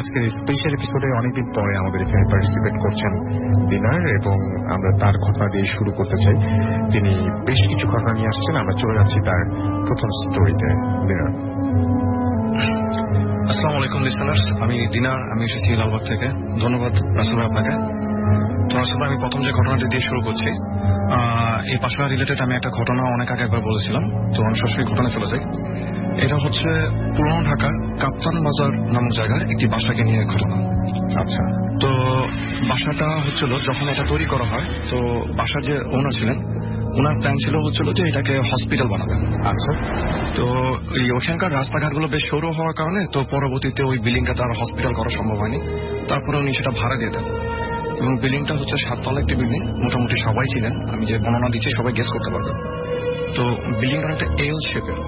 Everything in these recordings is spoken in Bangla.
আজকের স্পেশাল এপিসোডে অনেকদিন পরে আমাদের এখানে পার্টিসিপেট করছেন দিনার, এবং আমরা তার ঘটনা দিয়ে শুরু করতে চাই। তিনি বেশ কিছু ঘটনা নিয়ে আসছেন, আমরা চলে যাচ্ছি তার প্রথম স্টোরিতে। দিনার। আসসালামু আলাইকুম লিসেনার্স, আমি দিনার, আমি এসেছি লালবাগ থেকে। ধন্যবাদ রাসেল আপনাকে। তো আসলে আমি প্রথম যে ঘটনাটি দিয়ে শুরু করছি, এই বাসা রিলেটেড আমি একটা ঘটনা অনেক আগে একবার বলেছিলাম, তো আমি সরাসরি ঘটনা চলে যাই। এটা হচ্ছে পুরনো ঢাকার কাপ্তান বাজার নামক জায়গার একটি বাসাকে নিয়ে ঘটনা। আচ্ছা। তো বাসাটা হচ্ছিল যখন এটা তৈরি করা হয়, তো বাসার যে ওনার ছিলেন, ওনার প্ল্যান ছিল হচ্ছিল যে এটাকে হসপিটাল বানাবেন। আচ্ছা। তো ওখানকার রাস্তাঘাটগুলো বেশ সরু হওয়ার কারণে তো পরবর্তীতে ওই বিল্ডিংটা তার হসপিটাল করা সম্ভব হয়নি। তারপরে উনি সেটা ভাড়া দিয়ে দেন, এবং বিল্ডিংটা হচ্ছে 7 তলা একটি বিল্ডিং। মোটামুটি সবাই ছিলেন, আমি যে বর্ণনা দিচ্ছি সবাই গেস করতে পারবেন। তো বিল্ডিংটা একটা এল শেপের।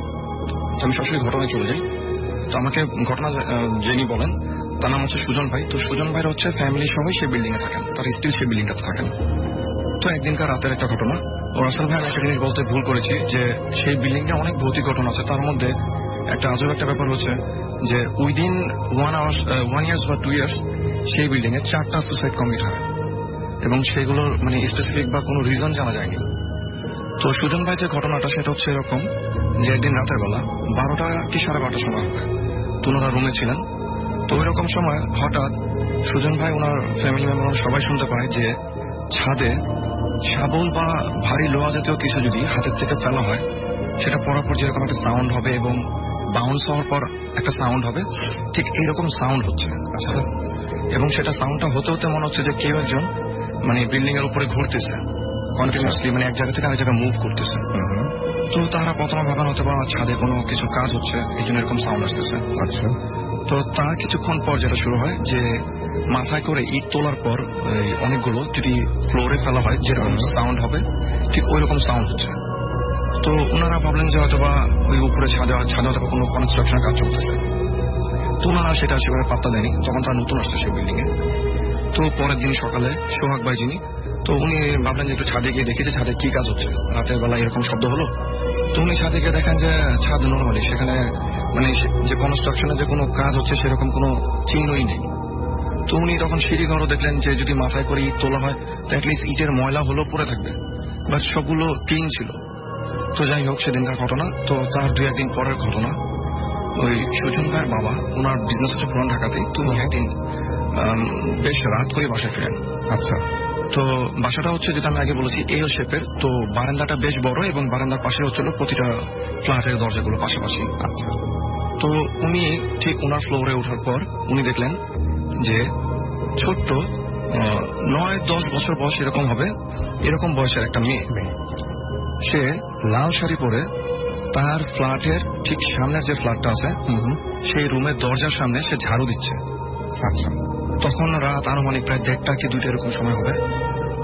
আমি সরাসরি ঘটনায় চলে যাই। তো আমাকে ঘটনা যিনি বলেন তার নাম হচ্ছে সুজন ভাই। তো সুজন ভাইয়ের হচ্ছে ফ্যামিলি সবাই সেই বিল্ডিং এ থাকেন, তার স্টিল সেই বিল্ডিংটাতে থাকেন। তো একদিনকার রাতের একটা ঘটনা, ও আসল ভাই আমি একটা জিনিস বলতে ভুল করেছি যে সেই বিল্ডিংয়ে অনেক ভৌতিক ঘটনা আছে। তার মধ্যে একটা আজব একটা ব্যাপার হচ্ছে যে উইদিন 1 ইয়ার্স বা 2 ইয়ার্স সেই বিল্ডিং এ 4টা সুসাইড কমিট হয়, এবং সেগুলোর মানে স্পেসিফিক বা কোনো রিজন জানা যায়নি। তো সুজন ভাই যে ঘটনাটা সেটা হচ্ছে এরকম যে একদিন রাতের বেলা 12টা কি 12:30 সময় হবে, তো ওনারা রুমে ছিলেন। তো ওই রকম সময় হঠাৎ সুজন ভাই ওনার ফ্যামিলি মেম্বার সবাই শুনতে পায় যে ছাদে শাবল বা ভারী লোহা জাতীয় কিছু যদি হাতের থেকে ফেলা হয়, সেটা পড়ার পর যেরকম একটা সাউন্ড হবে এবং বাউন্স হওয়ার পর একটা সাউন্ড হবে, ঠিক এইরকম সাউন্ড হচ্ছে। আচ্ছা। এবং সেটা সাউন্ডটা হতে হতে মনে হচ্ছে যে কেউ একজন মানে বিল্ডিং এর উপরে ঘুরতেছে কন্টিনিউসলি, মানে এক জায়গা থেকে আরেক জায়গায় মুভ করতেছে। তো তারা প্রথমে ভাবেন হয়তো বা ছাদে কোনো কিছু কাজ হচ্ছে, এই জন্য এরকম সাউন্ড আসতেছে। আচ্ছা। তো তার কিছুক্ষণ পর যেটা শুরু হয় যে মাথায় করে ইট তোলার পর অনেকগুলো যদি ফ্লোরে ফেলা হয় যেরকম সাউন্ড হবে, ঠিক ওই রকম সাউন্ড হচ্ছে। তো ওনারা ভাবলেন যে হয়তো বা ওই উপরে ছাদে হয়তো কোনো কনস্ট্রাকশনের কাজ চলতেছে। তো ওনারা সেটা সেভাবে পাত্তা দেয়নি, তখন তারা নতুন আসছে সেই বিল্ডিং এ। তো পরের দিন সকালে সোহাগ ভাই যিনি, তো উনি ভাবলেন যে একটু ছাদে গিয়ে দেখি যে ছাদে কি কাজ হচ্ছে, রাতের বেলা এরকম শব্দ হলো। তো উনি ছাদে গিয়ে দেখেন যে ছাদ নর্মালি, সেখানে মানে যে কনস্ট্রাকশনে যে কোনো কাজ হচ্ছে সেরকম কোনো চিহ্নই নেই। তো উনি তখন সিঁড়ি ঘরও দেখলেন যে যদি মাথায় করে ইট তোলা হয় তো অ্যাটলিস্ট ইটের ময়লা হলেও পড়ে থাকবে, বাট সবগুলো ক্লিন ছিল। তো যাই হোক সেদিনকার ঘটনা। তো তার 2-1 দিন পরের ঘটনা, ওই সুজন ভাইয়ের বাবা, ওনার বিজনেস হচ্ছে পুরান ঢাকাতেই। তো উনি একদিন বেশ রাত করে বাসায় ফিরেন। আচ্ছা। তো বাসাটা হচ্ছে যেটা আমি আগে বলেছি এল শেপের। তো বারান্দাটা বেশ বড়, এবং বারান্দার পাশে হচ্ছিল প্রতিটা ফ্ল্যাটের দরজাগুলো পাশাপাশি। আচ্ছা। তো উনি ঠিক ওনার ফ্লোরে ওঠার পর উনি দেখলেন যে ছোট্ট 9-10 বছর বয়স এরকম হবে, এরকম বয়সের একটা মেয়ে, সে লাল শাড়ি পরে তার ফ্ল্যাটের ঠিক সামনের যে ফ্ল্যাটটা আছে সেই রুমের দরজার সামনে সে ঝাড়ু দিচ্ছে। আচ্ছা। তখন রাত আনুমানিক প্রায় 1:30 কি 2টা এরকম সময় হবে।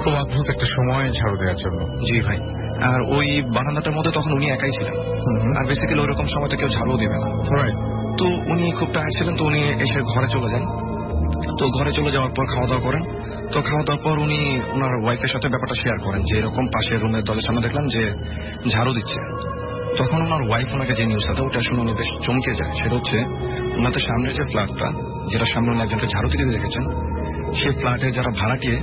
খুব অদ্ভুত একটা সময় ঝাড়ু দেওয়ার জন্য। জি ভাই। আর ওই বারান্দাটার মধ্যে তখন উনি একাই ছিলেন, আর বেসিক্যালি ওইরকম সময় তো কেউ ঝাড়ু দিবে না। তো উনি খুব টায়ার্ড ছিলেন, তো উনি এসে ঘরে চলে যান। তো ঘরে চলে যাওয়ার পর খাওয়া দাওয়া করেন। তো খাওয়া দাওয়ার পর উনি ওনার ওয়াইফের সাথে ব্যাপারটা শেয়ার করেন যে এরকম পাশের রুমের দরজার সামনে দেখলাম যে ঝাড়ু দিচ্ছে। তখন ওনার ওয়াইফ ওনাকে যে নিউজ সাথে ওটা শুনে উনি বেশ চমকে যায়। সেটা হচ্ছে ওনাদের সামনের যে ফ্ল্যাটটা, যেটা সামনে উনি একজনকে ঝাড়ু দিতে রেখেছেন, সেই ফ্ল্যাটে যারা ভাড়াটিয়ে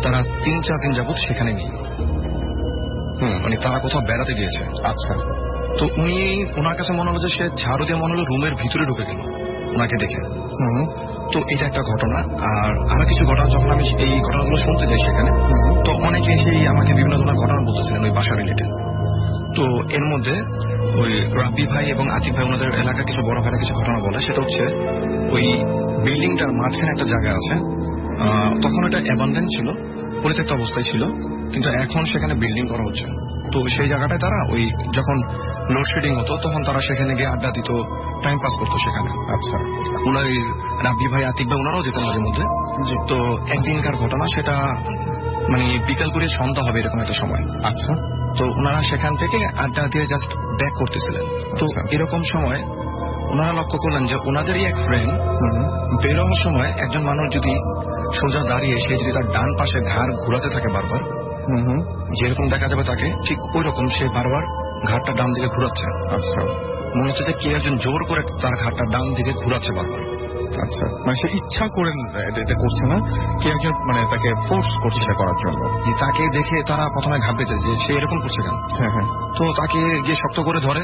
তারা 3-4 দিন যাবত সেখানে নেই, মানে তারা কোথাও বেড়াতে গিয়েছে। আচ্ছা। তো উনি ওনার কাছে মনে হলো যে সে ঝাড়ু দিয়ে মনে হলো রুমের ভিতরে ঢুকে গেল ওনাকে দেখে। তো এটা একটা ঘটনা। আর আরো কিছু ঘটনা যখন আমি এই ঘটনাগুলো শুনতে যাই সেখানে, তো অনেকে সেই আমাকে বিভিন্ন ধরনের ঘটনা বলতেছিলেন ওই বাসা রিলেটেড। তো এর মধ্যে ওই রাব্বি ভাই এবং আতিক ভাই ওনাদের এলাকার কিছু বড় ভাইরা কিছু ঘটনা বলে। সেটা হচ্ছে ওই বিল্ডিংটার মাঝখানে একটা জায়গা আছে, তখন এটা অ্যাবান্ডেন্ট ছিল, পরিত্যক্ত অবস্থায় ছিল, কিন্তু এখন সেখানে বিল্ডিং করা হচ্ছে। তো সেই জায়গাটায় তারা ওই যখন লোডশেডিং হতো তখন তারা সেখানে গিয়ে আড্ডা দিত, টাইম পাস করতো সেখানে। আচ্ছা। ওনার রাব্বি ভাই আতিক ভাই ওনারাও যেত মাঝে মধ্যে। তো একদিনকার ঘটনা, সেটা মানে বিকাল করে সন্ধ্যা হবে এরকম একটা সময়। আচ্ছা। তো ওনারা সেখান থেকে আড্ডা দিয়ে জাস্ট ব্যাক করতেছিলেন। তো এরকম সময় ওনারা লক্ষ্য করলেন যে ওনাদেরই এক ফ্রেন্ড বেরোনোর সময় একজন মানুষ যদি সোজা দাঁড়িয়ে সে যদি তার ডান পাশে ঘাড় ঘুরাতে থাকে বারবার, যেরকম দেখা যাবে তাকে ঠিক ওই রকম সে বারবার ঘাড়টা ডান দিকে ঘুরাচ্ছে। আচ্ছা। মনে হচ্ছে যে কে একজন জোর করে তার ঘাড়টা ডান দিকে ঘুরাচ্ছে বারবার। আচ্ছা, মানে সে ইচ্ছা করে এটা করছে না, কে একজন মানে তাকে ফোর্স করছে এটা করার জন্য। তাকে দেখে তারা প্রথমে ঘাবড়েছে যে সে এরকম করছে কেন। হ্যাঁ হ্যাঁ। তো তাকে গিয়ে শক্ত করে ধরে,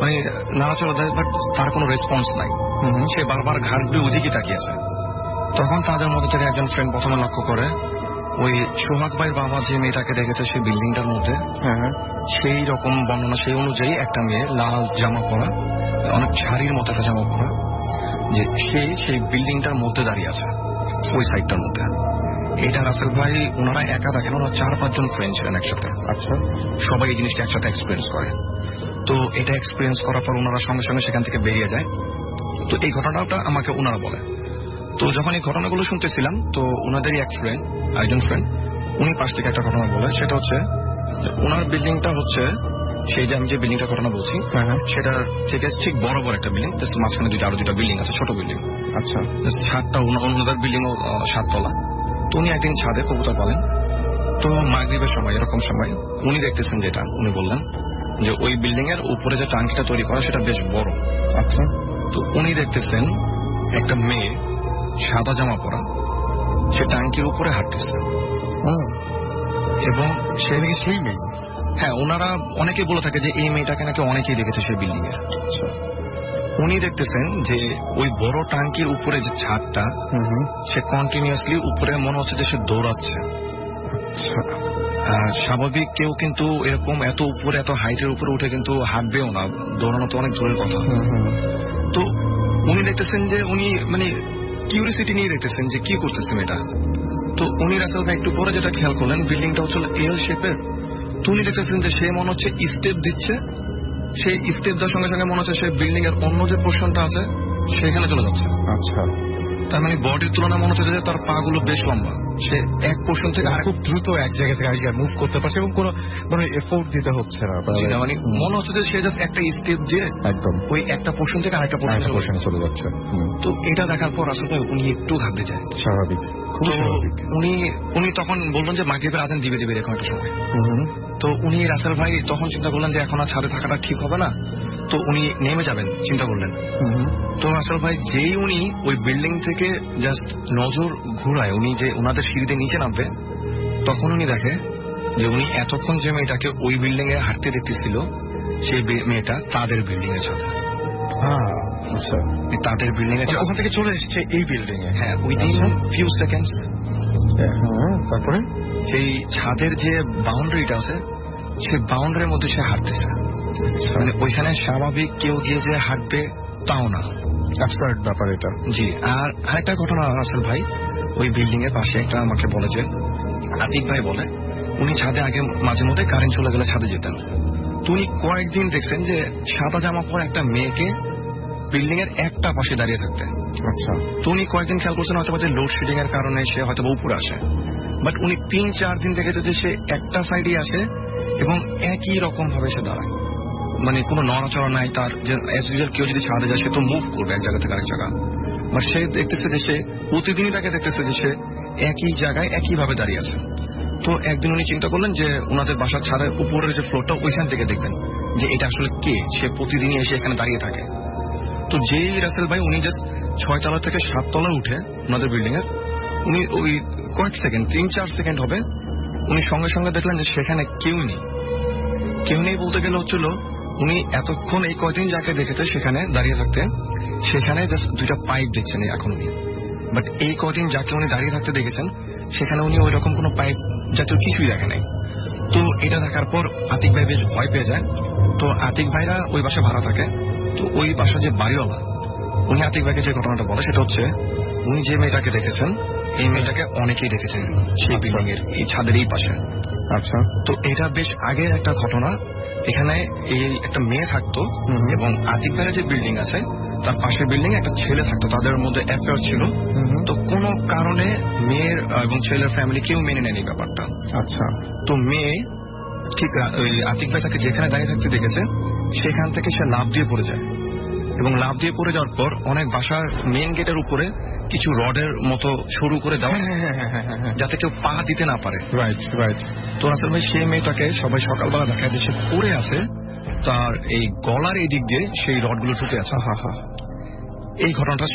মানে নাড়াচড়া দেয়, বাট তার কোনো রেসপন্স নাই। সে বারবার ঘাড় ঘুরে ওদিকে তাকিয়েছে। তখন তাদের মধ্যে থেকে একজন ফ্রেন্ড প্রথমে লক্ষ্য করে ওই সোহাগ ভাইয়ের বাবা যে মেয়েটাকে দেখেছে সেই বিল্ডিংটার মধ্যে, সেই রকম বর্ণনা সেই অনুযায়ী একটা মেয়ে লাল জামা পরা, অনেক শাড়ির মতো একটা জামা পরা, যে সেই বিল্ডিংটার মধ্যে দাঁড়িয়ে আছে ওই সাইডটার মধ্যে। এটা রাসেল ভাই ওনারা একা দেখেন, ওনারা 4-5 জন ফ্রেন্ড ছিলেন একসাথে। আচ্ছা, সবাই এই জিনিসটা একসাথে এক্সপিরিয়েন্স করে। তো এটা এক্সপিরিয়েন্স করার পর ওনারা সঙ্গে সঙ্গে সেখান থেকে বেরিয়ে যায়। তো এই ঘটনাটা আমাকে ওনারা বলে। তো যখন এই ঘটনাগুলো শুনতেছিলাম, তো ওনাদেরই একজন ফ্রেন্ড উনি পাশ থেকে একটা ঘটনা বলে, সেটা হচ্ছে ওনার বিল্ডিংটা হচ্ছে সেই যে আমি যে বিল্ডিংটার ঘটনা বলছি সেটা থেকে ঠিক বরাবর একটা বিল্ডিং, মাঝখানে আরো দুটা বিল্ডিং আছে, ছোট বিল্ডিং। আচ্ছা, ছাদটা ওনাদের বিল্ডিং ও 7 তলা। তো উনি একদিন ছাদে কবুতর পালেন। তো মাগরিবের সময় এরকম সময় উনি দেখতেছেন, যেটা উনি বললেন যে ওই বিল্ডিং এর উপরে যে টাঙ্কিটা তৈরি করা সেটা বেশ বড়। আচ্ছা, তো উনি দেখতেছেন একটা মেয়ে সাদা জামা পরা, সে টাঙ্কির উপরে হাঁটতেছে এবং সেই মেয়ে, হ্যাঁ, ওনারা অনেকে বলে থাকে যে এই মেয়েটাকে নাকি অনেকেই দেখেছে সেই বিল্ডিং এর। উনি দেখতেছেন যে ওই বড় টাঙ্কির উপরে যে ছাদটা, সে কন্টিনিউয়াসলি উপরে মনে হচ্ছে যে সে দৌড়াচ্ছে। স্বাভাবিক কেউ কিন্তু এরকম এত উপরে, এত হাইটের উপরে উঠে কিন্তু হাঁটবেও না, দৌড়ানো তো অনেক দূরের কথা। তো উনি দেখতেছেন যে উনি মানে কিউরিসিটি নিয়ে দেখতেছেন যে কি করতেছে মেয়েটা। তো উনি রাসেল ভাই একটু পরে যেটা খেয়াল করলেন, বিল্ডিংটা হচ্ছে এল শেপের। তো উনি দেখতেছেন যে সে মনে হচ্ছে স্টেপ দিচ্ছে, সেই স্টেপ দেওয়ার সঙ্গে সঙ্গে মনে হচ্ছে সে বিল্ডিং এর অন্য যে পোর্শনটা আছে সেখানে চলে যাচ্ছে। আচ্ছা, তার মানে বডির তুলনায় মনে হচ্ছে যে তার পা গুলো বেশ লম্বা, সে এক পোর্শন থেকে খুব দ্রুত এক জায়গা থেকে আরেক জায়গায় মুভ করতে পারছে এবং কোনো এফোর্ট দিতে হচ্ছে না। মানে মনে হচ্ছে যে সে জাস্ট একটা স্টেপ দিয়ে একদম ওই একটা পোর্শন থেকে আরেকটা পোর্শনে চলে যাচ্ছে। তো এটা দেখার পর আসলে উনি একটু ঘাবড়ে যায়। স্বাভাবিক। উনি তখন বললেন যে মাগরিবের আজান দিবে এরকম একটা সময়। তো উনি রাসেল ভাই তখন চিন্তা করলেন যে এখন আর ছাদে থাকাটা ঠিক হবে না, তো উনি নেমে যাবেন চিন্তা করলেন। তো রাসেল ভাই যেই উনি ওই বিল্ডিং থেকে জাস্ট নজর ঘুরায়, উনি যে ওনাদের সিঁড়িতে নিচে নামবে, তখন উনি দেখে যে উনি এতক্ষণ যে মেয়েটাকে ওই বিল্ডিং এ হাঁটতে দেখতেছিল সেই মেয়েটা তাদের বিল্ডিং এর সাথে। আচ্ছা, তাদের বিল্ডিং এর ওখান থেকে চলে এসেছে এই বিল্ডিং এ। হ্যাঁ, উইদিন ফিউ সেকেন্ডস। তারপরে সেই ছাদের যে বাউন্ডারিটা আছে সেই বাউন্ডারির মধ্যে সে হাঁটতেছে। মানে ওইখানে স্বাভাবিক কেউ গিয়ে যে হাঁটবে তাও না, অ্যাবসার্ড ব্যাপার এটা। জি। আর আরেকটা ঘটনা রাসেল ভাই ওই বিল্ডিং এর পাশে একটা আমাকে বলে যে আতিক ভাই বলে উনি ছাদে আগে মাঝে মধ্যে কারেন্ট চলে গেলে ছাদে যেতেন। তো উনি কয়েকদিন দেখছেন যে সাদা জামা পরা একটা মেয়েকে বিল্ডিং এর একটা পাশে দাঁড়িয়ে থাকতে। আচ্ছা, তো উনি কয়েকদিন খেয়াল করছেন হয়তো যে লোডশেডিং এর কারণে সে হয়তো উপরে আসে, বাট উনি 3-4 দিন দেখেছে যে সে একটা সাইডে আসে এবং একই রকম ভাবে সে দাঁড়ায়, মানে কোনো নড়াচড়া নাই তার। যে অ্যাজ ইউজুয়াল কেউ যদি ছাদে যায় সে তো মুভ করবে এক জায়গা থেকে আরেক জায়গা, বাট সে দেখতেছে যে সে প্রতিদিনই তাকে দেখতেছে যে সে একই জায়গায় একই ভাবে দাঁড়িয়ে আছে। তো একদিন উনি চিন্তা করলেন যে ওনাদের বাসার ছাদের উপরের যে ফ্লোরটা ওইখান থেকে দেখবেন যে এটা আসলে কে, সে প্রতিদিনই এসে এখানে দাঁড়িয়ে থাকে। তো যেই রাসেল ভাই উনি জাস্ট 6 তলা থেকে 7 তলা উঠে ওনাদের বিল্ডিং এর, উনি ওই কয়েক সেকেন্ড 3-4 সেকেন্ড হবে উনি সঙ্গে সঙ্গে দেখলেন যে সেখানে কেউ নেই বলতে গেলে হচ্ছিল উনি এতক্ষণ এই কয়দিন যাকে দেখেছে সেখানে দাঁড়িয়ে থাকতে, সেখানে জাস্ট 2টা পাইপ দেখছেন এখন উনি। বাট এই কয়দিন যাকে উনি দাঁড়িয়ে থাকতে দেখেছেন সেখানে উনি ওই রকম কোনো পাইপ জাতীয় কিছুই দেখে নাই। তো এটা দেখার পর আতিক ভাই বেশ ভয় পেয়ে যায়। তো আতিক ভাইরা ওই বাসায় ভাড়া থাকে। তো ওই বাসা যে বাড়িওয়ালা উনি আতিক ভাইকে যে ঘটনাটা বলে সেটা হচ্ছে উনি যে মেয়েটাকে দেখেছেন এই মেয়েটাকে অনেকেই দেখেছেন সেই বিল্ডিং এর এই ছাদের এই পাশে। আচ্ছা, তো এটা বেশ আগের একটা ঘটনা। এখানে এই একটা মেয়ে থাকতো এবং আতিক ভাইয়ের যে বিল্ডিং আছে তার পাশের বিল্ডিং এ একটা ছেলে থাকতো, তাদের মধ্যে অ্যাফেয়ার ছিল। তো কোনো কারণে মেয়ের এবং ছেলের ফ্যামিলি কেউ মেনে নেয়নি ব্যাপারটা। আচ্ছা, তো মেয়ে ঠিক ওই আতিক ভাই তাকে যেখানে দাঁড়িয়ে থাকতে দেখেছে সেখান থেকে সে লাফ দিয়ে পড়ে যায় এবং লাফ দিয়ে পড়ে যাওয়ার পর অনেক বাসার মেইন গেটের উপরে কিছু রডের মতো শুরু করে দেওয়া যাতে কেউ পা দিতে না পারে। Right right. তো রাসেল ভাই সেই মেয়েটাকে সবাই সকালবেলা দেখা যায় সে পড়ে আছে, তার এই গলার এই দিক দিয়ে সেই রডগুলো ঢুকে আছে। এই ঘটনাটা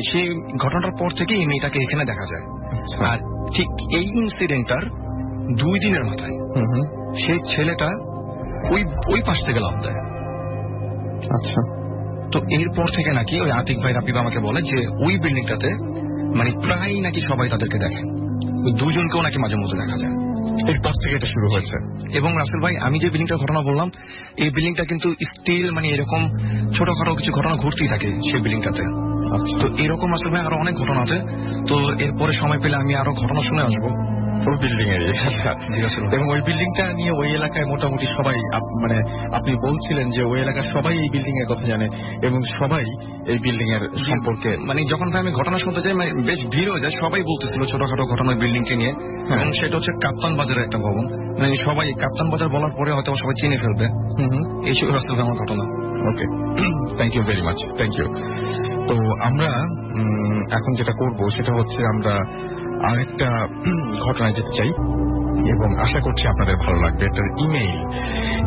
সেই ঘটনাটার পর থেকে এই মেয়েটাকে এখানে দেখা যায়। আর ঠিক এই ইনসিডেন্টটার 2 দিনের মাথায় সেই ছেলেটা ওই পাশ থেকে লাফ দেয়। আচ্ছা, তো এরপর থেকে নাকি ওই আতিক ভাই রাবিব আমাকে বলে যে ওই বিল্ডিংটাতে প্রায় নাকি সবাই তাদেরকে দেখে, ওই 2 জনকেও নাকি মাঝে মধ্যে দেখা যায়। এরপর থেকে এটা শুরু হয়েছে। এবং রাসেল ভাই, আমি যে বিল্ডিংটার ঘটনা বললাম, এই বিল্ডিংটা কিন্তু স্টিল এরকম ছোটখাটো কিছু ঘটনা ঘটতেই থাকে সেই বিল্ডিংটাতে। তো এরকম রাসেল ভাই আরো অনেক ঘটনা আছে। তো এরপরে সময় পেলে আমি আরো ঘটনা শুনে আসবো ওই বিল্ডিং এর। এবং ওই বিল্ডিংটা নিয়ে ওই এলাকায় মোটামুটি সবাই, আপনি বলছিলেন যে ওই এলাকার সবাই এই বিল্ডিং এর কথা জানে এবং সবাই এই বিল্ডিং এর সম্পর্কে, যখন ভাই আমি ঘটনা শুনতে চাই বেশ ভিড় হয়ে যায়। সবাই বলতেছিল ছোটখাটো ঘটনা বিল্ডিং কে নিয়ে। এবং সেটা হচ্ছে কাপ্তান বাজারের একটা ভবন। সবাই কাপ্তান বাজার বলার পরে হয়তো সবাই চিনে ফেলবে। এই ছিল রাসেল ভাই আমার ঘটনা। Okay, thank you very much, thank you. তো আমরা এখন যেটা করব সেটা হচ্ছে আমরা আরেকটা ঘটনায় যেতে চাই এবং আশা করছি আপনাদের ভালো লাগবে। এটার ইমেইল,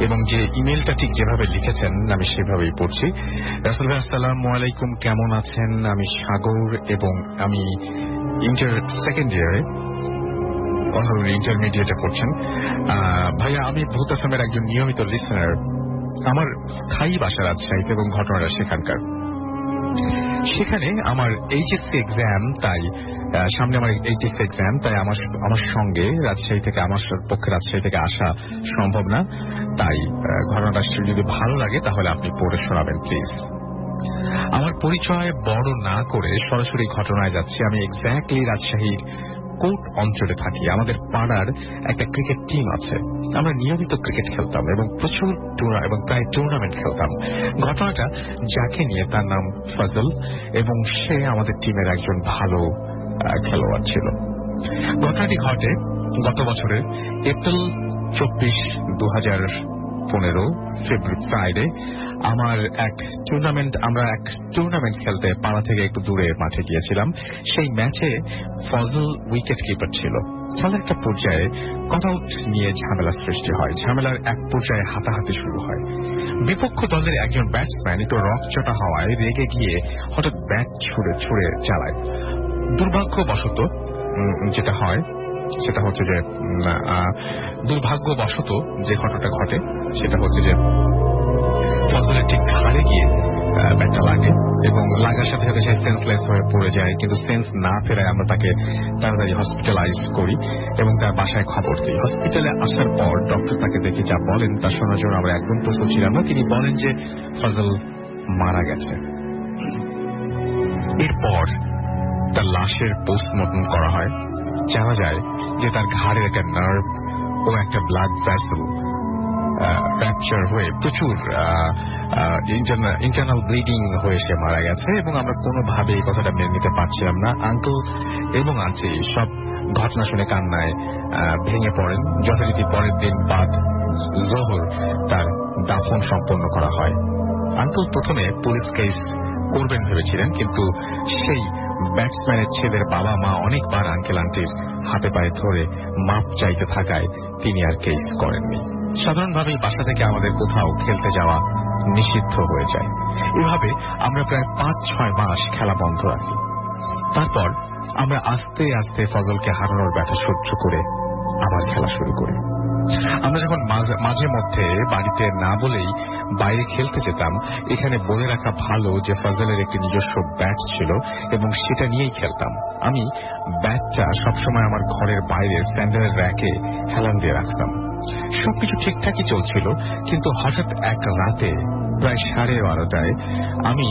এবং যে ইমেইলটা ঠিক যেভাবে লিখেছেন আমি সেভাবেই পড়ছি। রাসেল ভাই আসসালামু আলাইকুম, কেমন আছেন? আমি সাগর এবং আমি সেকেন্ড ইয়ারে, ইন্টারমিডিয়েটে পড়ছেন। ভাইয়া, আমি ভূত আসামের একজন নিয়মিত লিসেনার। আমার স্থায়ী বাসা রাজশাহীতে এবং ঘটনাটা সেখানকার। সেখানে আমার এইচএসসি এক্সাম, তাই সামনে আমার এইচএসসি এক্সাম, তাই আমার সঙ্গে রাজশাহী থেকে আসা সম্ভব না। তাই ঘটনাটা যদি ভালো লাগে তাহলে আপনি পড়ে শোনাবেন প্লিজ। আমার পরিচয় বড় না করে সরাসরি ঘটনায় যাচ্ছি। আমি এক্স্যাক্টলি রাজশাহীর কোট অঞ্চলে থাকি। আমাদের পাড়ার একটা ক্রিকেট টিম আছে। আমরা নিয়মিত ক্রিকেট খেলতাম এবং প্রায় টুর্নামেন্ট খেলতাম। ঘটনাটা যাকে নিয়ে, তার নাম ফজল এবং সে আমাদের টিমের একজন ভালো খেলোয়াড় ছিল। ঘটনাটি ঘটে গত বছরের এপ্রিল 24, 2015 ফ্রাইডে। আমরা এক টুর্নামেন্ট খেলতে পাড়া থেকে একটু দূরে মাঠে গিয়েছিলাম। সেই ম্যাচে ফজল উইকেট কিপার ছিল। ফলে একটা পর্যায়ে কটআউট নিয়ে ঝামেলা সৃষ্টি হয়। ঝামেলার এক পর্যায়ে হাতাহাতি শুরু হয়। বিপক্ষ দলের একজন ব্যাটসম্যান একটু রকচটা হওয়ায় রেগে গিয়ে হঠাৎ ব্যাট ছুড়ে চালায়। দুর্ভাগ্যবশত যেটা হয় সেটা হচ্ছে যে দুর্ভাগ্যবশত যে ঘটনাটা ঘটে সেটা হচ্ছে যে ফজলের ঠিক ঘাড়ে গিয়ে ব্যাটটা লাগে এবং লাগার সাথে সাথে সে সেন্সলেস হয়ে পড়ে যায়। কিন্তু সেন্স না ফেরায় আমরা তাকে তাড়াতাড়ি হসপিটালাইজ করি এবং তার বাসায় খবর দিই। হসপিটালে আসার পর ডক্টর তাকে দেখে যা বলেন তা শোনার জন্য আমরা একদম প্রস্তুত ছিলাম না। তিনি বলেন যে ফজল মারা গেছে। এরপর তার লাশের পোস্টমর্টম করা হয়। জানা যায় যে তার ঘাড়ের একটা নার্ভ ও একটা ব্লাড ভেসেল ফ্র্যাকচার হয়ে প্রচুর ইন্টারনাল ব্লিডিং হয়ে সে মারা গেছে এবং আমরা কোনোভাবে এই কথাটা মেনে নিতে পারছিলাম না। আঙ্কেল এবং আন্টি সব ঘটনা শুনে কান্নায় ভেঙে পড়েন। যথারীতি পরের দিন বাদ জোহর তার দাফন সম্পন্ন করা হয়। আঙ্কেল প্রথমে পুলিশ কেস করবেন ভেবেছিলেন, কিন্তু সেই ব্যাটসম্যানের ছেলের বাবা মা অনেকবার আঙ্কেল আন্টির হাতে পায়ে ধরে মাপ চাইতে থাকায় তিনি আর কেস করেননি। সাধারণভাবেই বাসা থেকে আমাদের কোথাও খেলতে যাওয়া নিষিদ্ধ হয়ে যায়। এভাবে আমরা প্রায় 5-6 মাস খেলা বন্ধ রাখি। তারপর আমরা আস্তে আস্তে ফজলকে হারানোর ব্যথা সহ্য করে আবার খেলা শুরু করি। আমরা যখন মাঝে মধ্যে বাড়িতে না বলেই বাইরে খেলতে যেতাম, এখানে বলে রাখা ভালো যে ফজলের একটি নিজস্ব ব্যাট ছিল এবং সেটা নিয়েই খেলতাম। আমি ব্যাটটা সবসময় আমার ঘরের বাইরে স্ট্যান্ডার্ড র্যাকে হেলান দিয়ে রাখতাম। সবকিছু ঠিকঠাকই চলছিল, কিন্তু হঠাৎ এক রাতে প্রায় 12:30টায় আমি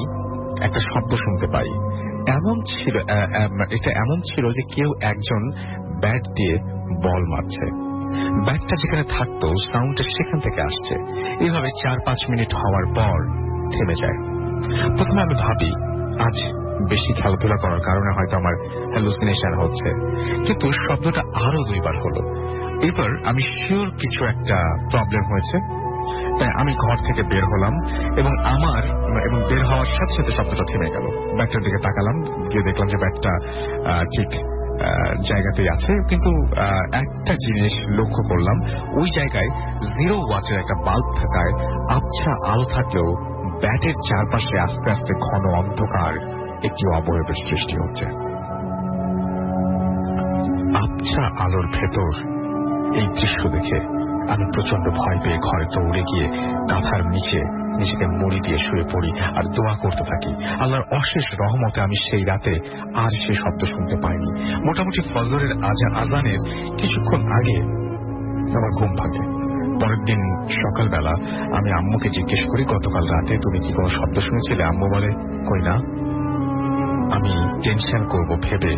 একটা শব্দ শুনতে পাই। এটা এমন ছিল যে কেউ একজন ব্যাট দিয়ে বল মারছে। ব্যাটটা যেখানে থাকতো সাউন্ডটা সেখান থেকে আসছে। এভাবে 4-5 মিনিট হওয়ার পর থেমে যায়। প্রথমে আমি ভাবি আজ বেশি খেলাধুলা করার কারণে হয়তো আমার হ্যালুসিনেশন হচ্ছে, কিন্তু শব্দটা আরো 2 বার হলো। এবার আমি শিওর কিছু একটা প্রবলেম হয়েছে, তাই আমি ঘর থেকে বের হলাম এবং বের হওয়ার সাথে সাথে শব্দটা থেমে গেল। ব্যাটটার দিকে তাকালাম, গিয়ে দেখলাম যে ব্যাটটা ঠিক জায়গাতেই আছে, কিন্তু একটা জিনিস লক্ষ্য করলাম, ওই জায়গায় 0 ওয়াটের একটা বাল্ব থাকায় আবছা আলো থাকলেও ব্যাটের চারপাশে আস্তে আস্তে ঘন অন্ধকার একটি অবয়বের সৃষ্টি হচ্ছে। আবছা আলোর ভেতর এই দৃশ্য দেখে আমি প্রচন্ড ভয় পেয়ে ঘরে দৌড়ে গিয়ে কাঁথার নিচে নিজেকে মুড়ি দিয়ে শুয়ে পড়ি আর দোয়া করতে থাকি। আল্লাহর অশেষ রহমতে আমি সেই রাতে আর সে শব্দ শুনতে পাইনি। মোটামুটি ফজরের আজানের কিছুক্ষণ আগে আমার ঘুম ভাঙে। পরের দিন সকালবেলা আমি আম্মুকে জিজ্ঞেস করি, গতকাল রাতে তুমি কি কোনো শব্দ শুনেছিলে? আম্মু বলে, কই না। আমি টেনশন করব ভেবে,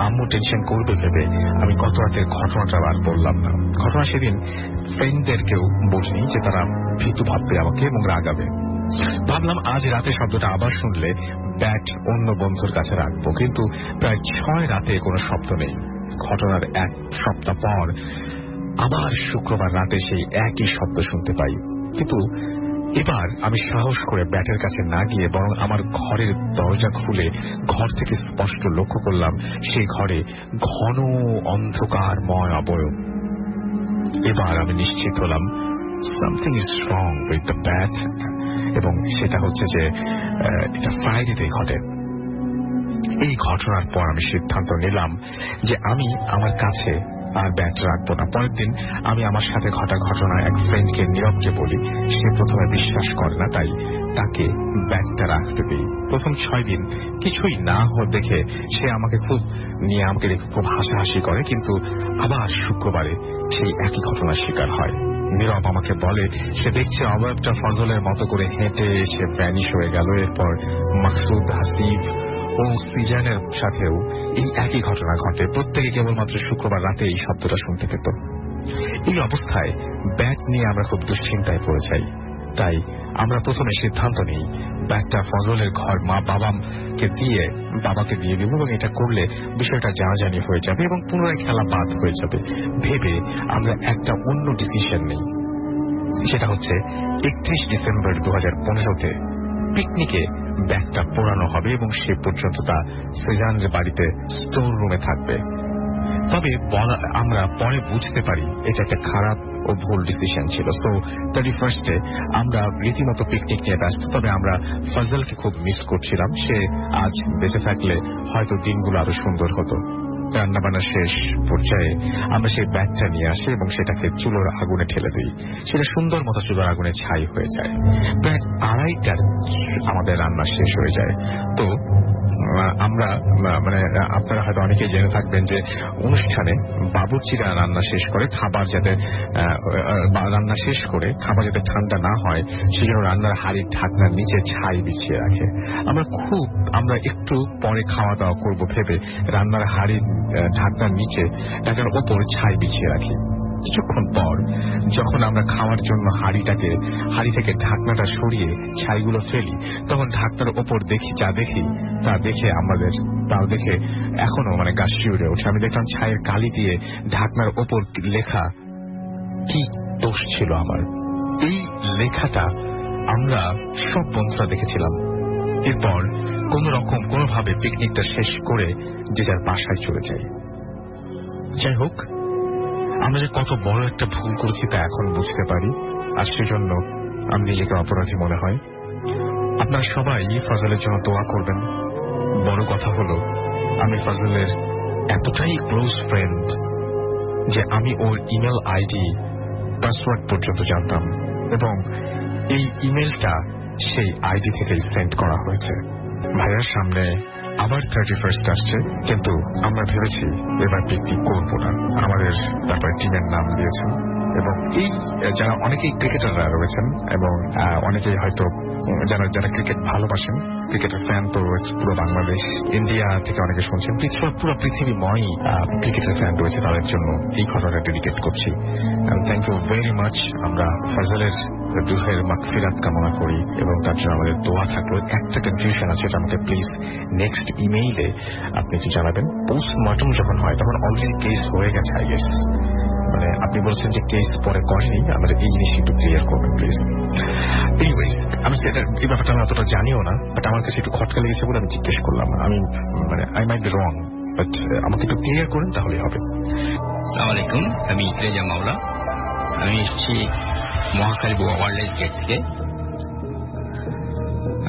আম্মু টেনশন করবে ভেবে আমি গত রাতের ঘটনাটা আর বললাম না। ঘটনা সেদিন ফ্রেন্ডদেরকেও বলিনি যে তারা ভীতু ভাববে আমাকে এবং রাগাবে। ভাবলাম আজ রাতে শব্দটা আবার শুনলে ব্যাট অন্য বন্ধুর কাছে রাখবো, কিন্তু প্রায় 6 রাতে কোনো শব্দ নেই। ঘটনার 1 সপ্তাহ পর আবার শুক্রবার রাতে সেই একই শব্দ শুনতে পাই, কিন্তু এবার আমি সাহস করে ব্যাটের কাছে না গিয়ে বরং আমার ঘরের দরজা খুলে ঘর থেকে স্পষ্ট লক্ষ্য করলাম সেই ঘরে ঘন অন্ধকারময় অবয়ব। এবার আমি নিশ্চিত হলাম something is wrong with the bat, এবং সেটা হচ্ছে যে এটা ফ্রাইডেতে ঘটে। এই ঘটনার পর আমি সিদ্ধান্ত নিলাম যে আমি আমার কাছে আর ব্যাট রাখবো না। পরের দিন আমি আমার সাথে ঘটা ঘটনা এক ফ্রেন্ডকে নীরবকে বলি। সে প্রথমে বিশ্বাস করে না, তাই তাকে ব্যাটটা রাখতে দিই। প্রথম 6 দিন কিছুই না দেখে সে আমাকে দেখে খুব হাসাহাসি করে, কিন্তু আবার শুক্রবারে সেই একই ঘটনার শিকার হয়। নীরব আমাকে বলে সে দেখছে অবয়বটা ফজলের মতো করে হেঁটে এসে ভ্যানিশ হয়ে গেল। এরপর মাকসুদ, হাসিব ও সিজানের সাথেও এই একই ঘটনা ঘটে। প্রত্যেকে কেবলমাত্র শুক্রবার রাতে এই শব্দটা শুনতে পেত। এই অবস্থায় ব্যাট নিয়ে আমরা খুব দুশ্চিন্তায় পড়ে যাই। তাই আমরা প্রথমে সিদ্ধান্ত নিই ব্যাটটা ফজলের ঘর বাবাকে দিয়ে দেব, এবং এটা করলে বিষয়টা জানাজানি হয়ে যাবে এবং পুনরায় খেলা বাদ হয়ে যাবে ভেবে আমরা একটা অন্য ডিসিশন নিই। সেটা হচ্ছে 31 ডিসেম্বর 2015-তে পিকনিকে ব্যাগটা পোড়ানো হবে এবং সে পর্যন্ত তা সেজানের বাড়িতে স্টোর রুমে থাকবে। তবে আমরা পরে বুঝতে পারি এটা একটা খারাপ ও ভুল ডিসিশন ছিল। সো 31-এ আমরা রীতিমতো পিকনিক নিয়ে ব্যস্ত। তবে আমরা ফজলকে খুব মিস করছিলাম। সে আজ বেঁচে থাকলে হয়তো দিনগুলো আরো সুন্দর হতো। রান্নাবান্না শেষ পর্যায়ে আমরা সেই ব্যাগটা নিয়ে আসি এবং সেটাকে চুলোর আগুনে ঠেলে দিই। সেটা সুন্দর মতো চুলোর আগুনে ছাই হয়ে যায়। প্রায় 2:30টার আমাদের রান্না শেষ হয়ে যায়। তো আমরা আপনারা হয়তো অনেকেই জেনে থাকবেন যে অনুষ্ঠানে বাবুর্চিরা রান্না শেষ করে খাবার যাতে ঠান্ডা না হয় সেজন্য রান্নার হাঁড়ির ঢাকনার নিচে ছাই বিছিয়ে রাখে। আমরা একটু পরে খাওয়া দাওয়া করবো ভেবে রান্নার হাঁড়ির ঢাকনার নিচে ঢাকনার ওপর ছাই বিছিয়ে রাখি। কিছুক্ষণ পর যখন আমরা খাওয়ার জন্য হাঁড়ি থেকে ঢাকনাটা সরিয়ে ছাইগুলো ফেলি, তখন ঢাকনার ওপর তা দেখে এখনো গা শিউরে ওঠে। আমি দেখলাম ছাইয়ের কালি দিয়ে ঢাকনার ওপর লেখা। কি দোষ ছিল আমার? এই লেখাটা আমরা সব বন্ধুরা দেখেছিলাম। এরপর কোনোভাবে পিকনিকটা শেষ করে যে যার বাসায় চলে যাই। যাই হোক, আমরা যে কত বড় একটা ভুল করেছি তা এখন বুঝতে পারি, আর সেজন্য আমি নিজেকে অপরাধী মনে হয়। আপনারা সবাই ফজলের জন্য দোয়া করবেন। বড় কথা হলো আমি ফজলের এতটাই ক্লোজ ফ্রেন্ড যে আমি ওর ইমেল আইডি পাসওয়ার্ড পর্যন্ত জানতাম, এবং এই ইমেলটা সেই আইডি থেকেই সেন্ড করা হয়েছে। ভাইয়ার সামনে আবার 31 আসছে, কিন্তু আমরা ভেবেছি এবার পিকনিক করবো না। আমাদের তারপরে টিমের নাম দিয়েছেন, এবং যারা অনেকেই ক্রিকেটাররা রয়েছেন এবং অনেকেই হয়তো যারা ক্রিকেট ভালোবাসেন, ক্রিকেটের ফ্যান তো পুরো বাংলাদেশ, ইন্ডিয়া থেকে অনেকে শুনছেন, পুরো পৃথিবীময় ক্রিকেটের ফ্যান রয়েছে, তাদের জন্য এই ঘটনাটা ডেডিকেট করছি। Thank you very much. আমরা ফজলের রুহের মাগফিরাত কামনা করি এবং তার জন্য আমাদের দোয়া থাকলো। একটা কনফিউশন আছে, এটা আমাকে প্লিজ নেক্সট ইমেইলে আপনি কি জানাবেন। পোস্টমর্টম যখন হয় তখন অলরেডি কেস হয়ে গেছে, আই গেস। আপনি বলছেন যে কেস পরে করেনি, আমাদের এই জিনিস একটু ক্লিয়ার করবেন প্লিজ। এনিওয়েজ, আমি এই ব্যাপারটা আমি অতটা জানিও না, বাট আমার কাছে একটু খটকা লেগেছে বলে আমি জিজ্ঞেস করলাম। I might be wrong, but আমাকে একটু ক্লিয়ার করেন তাহলেই হবে। আসসালামু আলাইকুম, আমি রেজা মাওলা। আমি এসেছি মহাখালী ওয়ারলেস গেট থেকে।